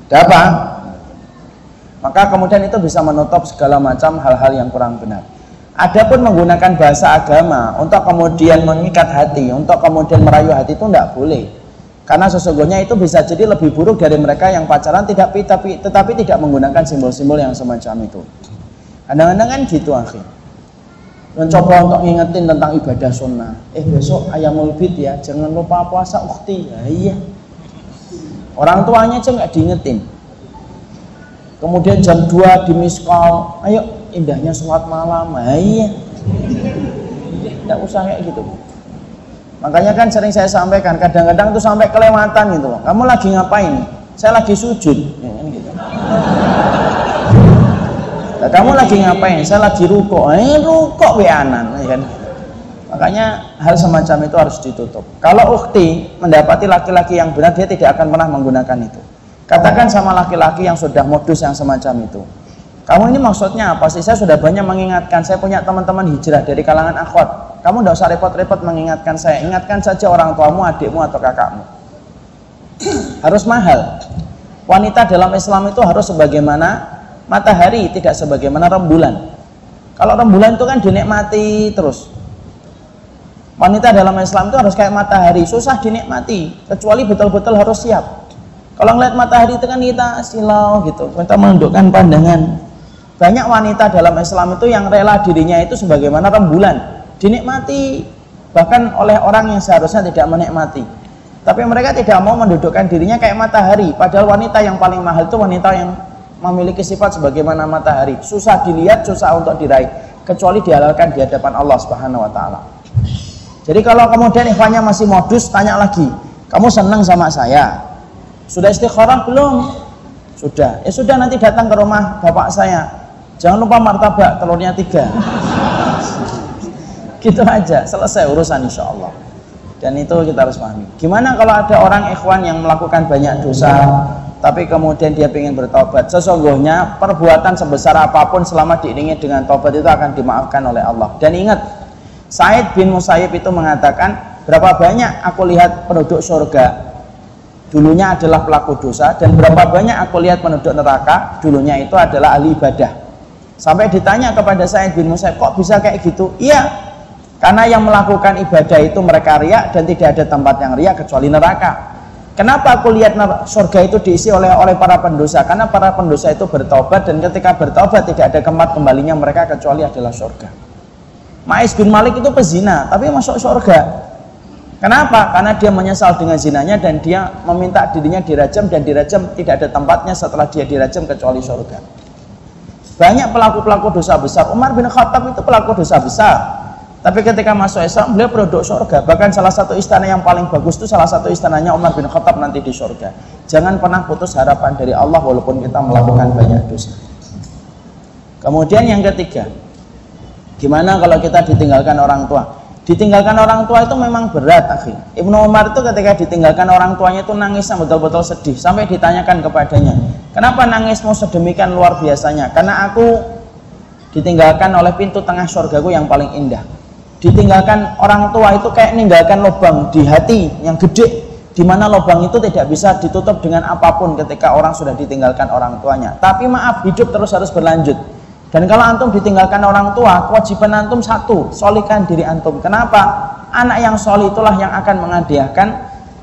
Ada apa? Maka kemudian itu bisa menutup segala macam hal-hal yang kurang benar. Adapun menggunakan bahasa agama untuk kemudian mengikat hati, untuk kemudian merayu hati itu tidak boleh. Karena sesungguhnya itu bisa jadi lebih buruk dari mereka yang pacaran tetapi tidak menggunakan simbol-simbol yang semacam itu. Kadang-kadang kan gitu akhir. Mencoba untuk ngingetin tentang ibadah sunnah. Besok ayamul bid ya, jangan lupa puasa ukhti. Ya, iya. Orang tuanya aja nggak diingetin. Kemudian jam 2 di miss call, ayo indahnya sholat malam. Ya, iya. Tidak usah kayak gitu. Makanya kan sering saya sampaikan, kadang-kadang itu sampai kelewatan gitu. Kamu lagi ngapain? Saya lagi sujud. Ya, kan gitu. Nah, kamu lagi ngapain? Saya lagi rukuk. Rukuk weanan, ya kan? Makanya hal semacam itu harus ditutup. Kalau ukhti mendapati laki-laki yang benar, dia tidak akan pernah menggunakan itu. Katakan sama laki-laki yang sudah modus yang semacam itu, kamu ini maksudnya apa sih? Saya sudah banyak mengingatkan, saya punya teman-teman hijrah dari kalangan akhwat. Kamu tidak usah repot-repot mengingatkan saya. Ingatkan saja orang tuamu, adikmu atau kakakmu. Harus mahal. Wanita dalam Islam itu harus sebagaimana matahari, tidak sebagaimana rembulan. Kalau rembulan itu kan dinikmati terus. Wanita dalam Islam itu harus kayak matahari, susah dinikmati, kecuali betul-betul harus siap. Kalau ngeliat matahari itu kan kita silau gitu, kita menundukkan pandangan. Banyak wanita dalam Islam itu yang rela dirinya itu sebagaimana rembulan, dinikmati bahkan oleh orang yang seharusnya tidak menikmati. Tapi mereka tidak mau mendudukkan dirinya kayak matahari. Padahal wanita yang paling mahal itu wanita yang memiliki sifat sebagaimana matahari. Susah dilihat, susah untuk diraih, kecuali dihalalkan di hadapan Allah Subhanahu wa Ta'ala. Jadi kalau kemudian ikhwannya masih modus, tanya lagi, kamu senang sama saya? Sudah istikharah belum? Sudah. Ya sudah, nanti datang ke rumah bapak saya. Jangan lupa martabak, telurnya 3. Gitu aja, selesai urusan insya Allah. Dan itu kita harus pahami. Gimana kalau ada orang ikhwan yang melakukan banyak dosa, tapi kemudian dia ingin bertobat? Sesungguhnya perbuatan sebesar apapun selama diiringi dengan tobat itu akan dimaafkan oleh Allah. Dan ingat, Sa'id bin Musayyib itu mengatakan, berapa banyak aku lihat penduduk surga dulunya adalah pelaku dosa, dan berapa banyak aku lihat penduduk neraka dulunya itu adalah ahli ibadah. Sampai ditanya kepada Sa'id bin Musayyib, kok bisa kayak gitu? Iya, karena yang melakukan ibadah itu mereka riak, dan tidak ada tempat yang riak kecuali neraka. Kenapa aku lihat surga itu diisi oleh para pendosa? Karena para pendosa itu bertobat, dan ketika bertobat tidak ada tempat kembalinya mereka kecuali adalah surga. Ma'is bin Malik itu pezina, tapi masuk surga. Kenapa? Karena dia menyesal dengan zinanya dan dia meminta dirinya dirajam, dan dirajam tidak ada tempatnya setelah dia dirajam kecuali surga. Banyak pelaku-pelaku dosa besar. Umar bin Khattab itu pelaku dosa besar, tapi ketika masuk Islam beliau produk surga. Bahkan salah satu istana yang paling bagus itu salah satu istananya Umar bin Khattab nanti di surga. Jangan pernah putus harapan dari Allah walaupun kita melakukan banyak dosa. Kemudian yang ketiga, gimana kalau kita ditinggalkan orang tua? Ditinggalkan orang tua itu memang berat, akhi. Ibnu Umar itu ketika ditinggalkan orang tuanya itu nangisnya betul-betul sedih, sampai ditanyakan kepadanya, kenapa nangismu sedemikian luar biasanya? Karena aku ditinggalkan oleh pintu tengah surgaku yang paling indah. Ditinggalkan orang tua itu kayak meninggalkan lubang di hati yang gede, di mana lubang itu tidak bisa ditutup dengan apapun ketika orang sudah ditinggalkan orang tuanya. Tapi maaf, hidup terus harus berlanjut. Dan kalau antum ditinggalkan orang tua, kewajiban antum satu, solihkan diri antum. Kenapa? Anak yang solih itulah yang akan menghadiahkan,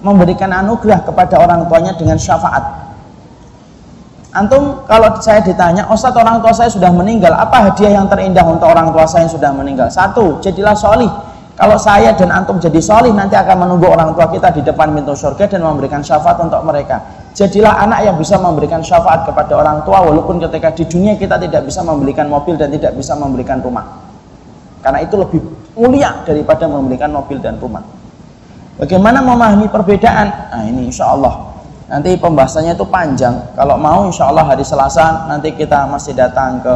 memberikan anugerah kepada orang tuanya dengan syafaat. Antum kalau saya ditanya, Ustadz orang tua saya sudah meninggal, apa hadiah yang terindah untuk orang tua saya yang sudah meninggal? Satu, jadilah solih. Kalau saya dan antum jadi solih, nanti akan menunggu orang tua kita di depan pintu surga dan memberikan syafaat untuk mereka. Jadilah anak yang bisa memberikan syafaat kepada orang tua walaupun ketika di dunia kita tidak bisa membelikan mobil dan tidak bisa membelikan rumah. Karena itu lebih mulia daripada membelikan mobil dan rumah. Bagaimana memahami perbedaan? Nah ini insya Allah nanti pembahasannya itu panjang. Kalau mau insya Allah hari Selasa nanti kita masih datang ke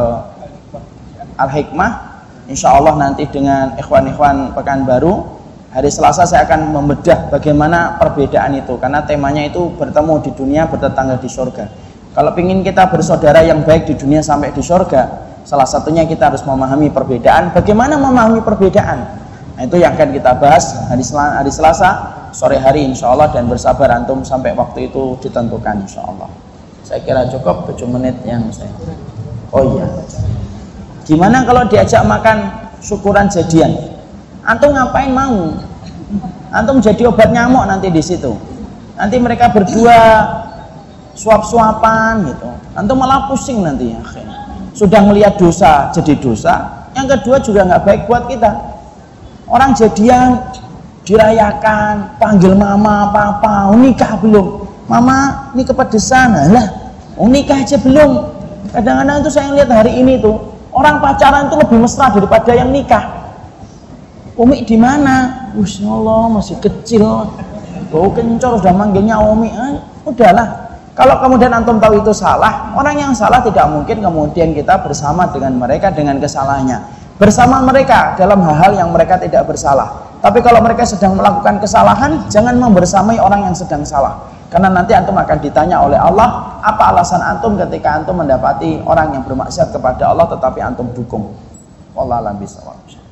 Al-Hikmah. Insya Allah nanti dengan ikhwan-ikhwan Pekanbaru. Hari Selasa saya akan membedah bagaimana perbedaan itu, karena temanya itu bertemu di dunia, bertetangga di surga. Kalau ingin kita bersaudara yang baik di dunia sampai di surga, salah satunya kita harus memahami perbedaan. Bagaimana memahami perbedaan? Nah, itu yang akan kita bahas hari Selasa sore hari insya Allah, dan bersabar antum sampai waktu itu ditentukan insya Allah. Saya kira cukup 7 menit yang saya. Oh iya. Gimana kalau diajak makan syukuran jadian? Antum ngapain mau? Antum jadi obat nyamuk nanti di situ. Nanti mereka berdua suap-suapan gitu. Antum malah pusing nanti ya. Sudah melihat dosa jadi dosa. Yang kedua juga nggak baik buat kita. Orang jadian dirayakan, panggil mama, papa, nikah belum? Mama, ini kepedesan. Lah, nikah aja belum. Kadang-kadang itu saya lihat hari ini tuh orang pacaran itu lebih mesra daripada yang nikah. Umi di mana? Masya Allah masih kecil, bau kencor sudah manggilnya Umi. Udahlah. Kalau kemudian antum tahu itu salah, orang yang salah tidak mungkin kemudian kita bersama dengan mereka dengan kesalahannya. Bersama mereka dalam hal-hal yang mereka tidak bersalah. Tapi kalau mereka sedang melakukan kesalahan, jangan membersamai orang yang sedang salah. Karena nanti antum akan ditanya oleh Allah, apa alasan antum ketika antum mendapati orang yang bermaksiat kepada Allah tetapi antum dukung. Wallahu a'lam bishawab.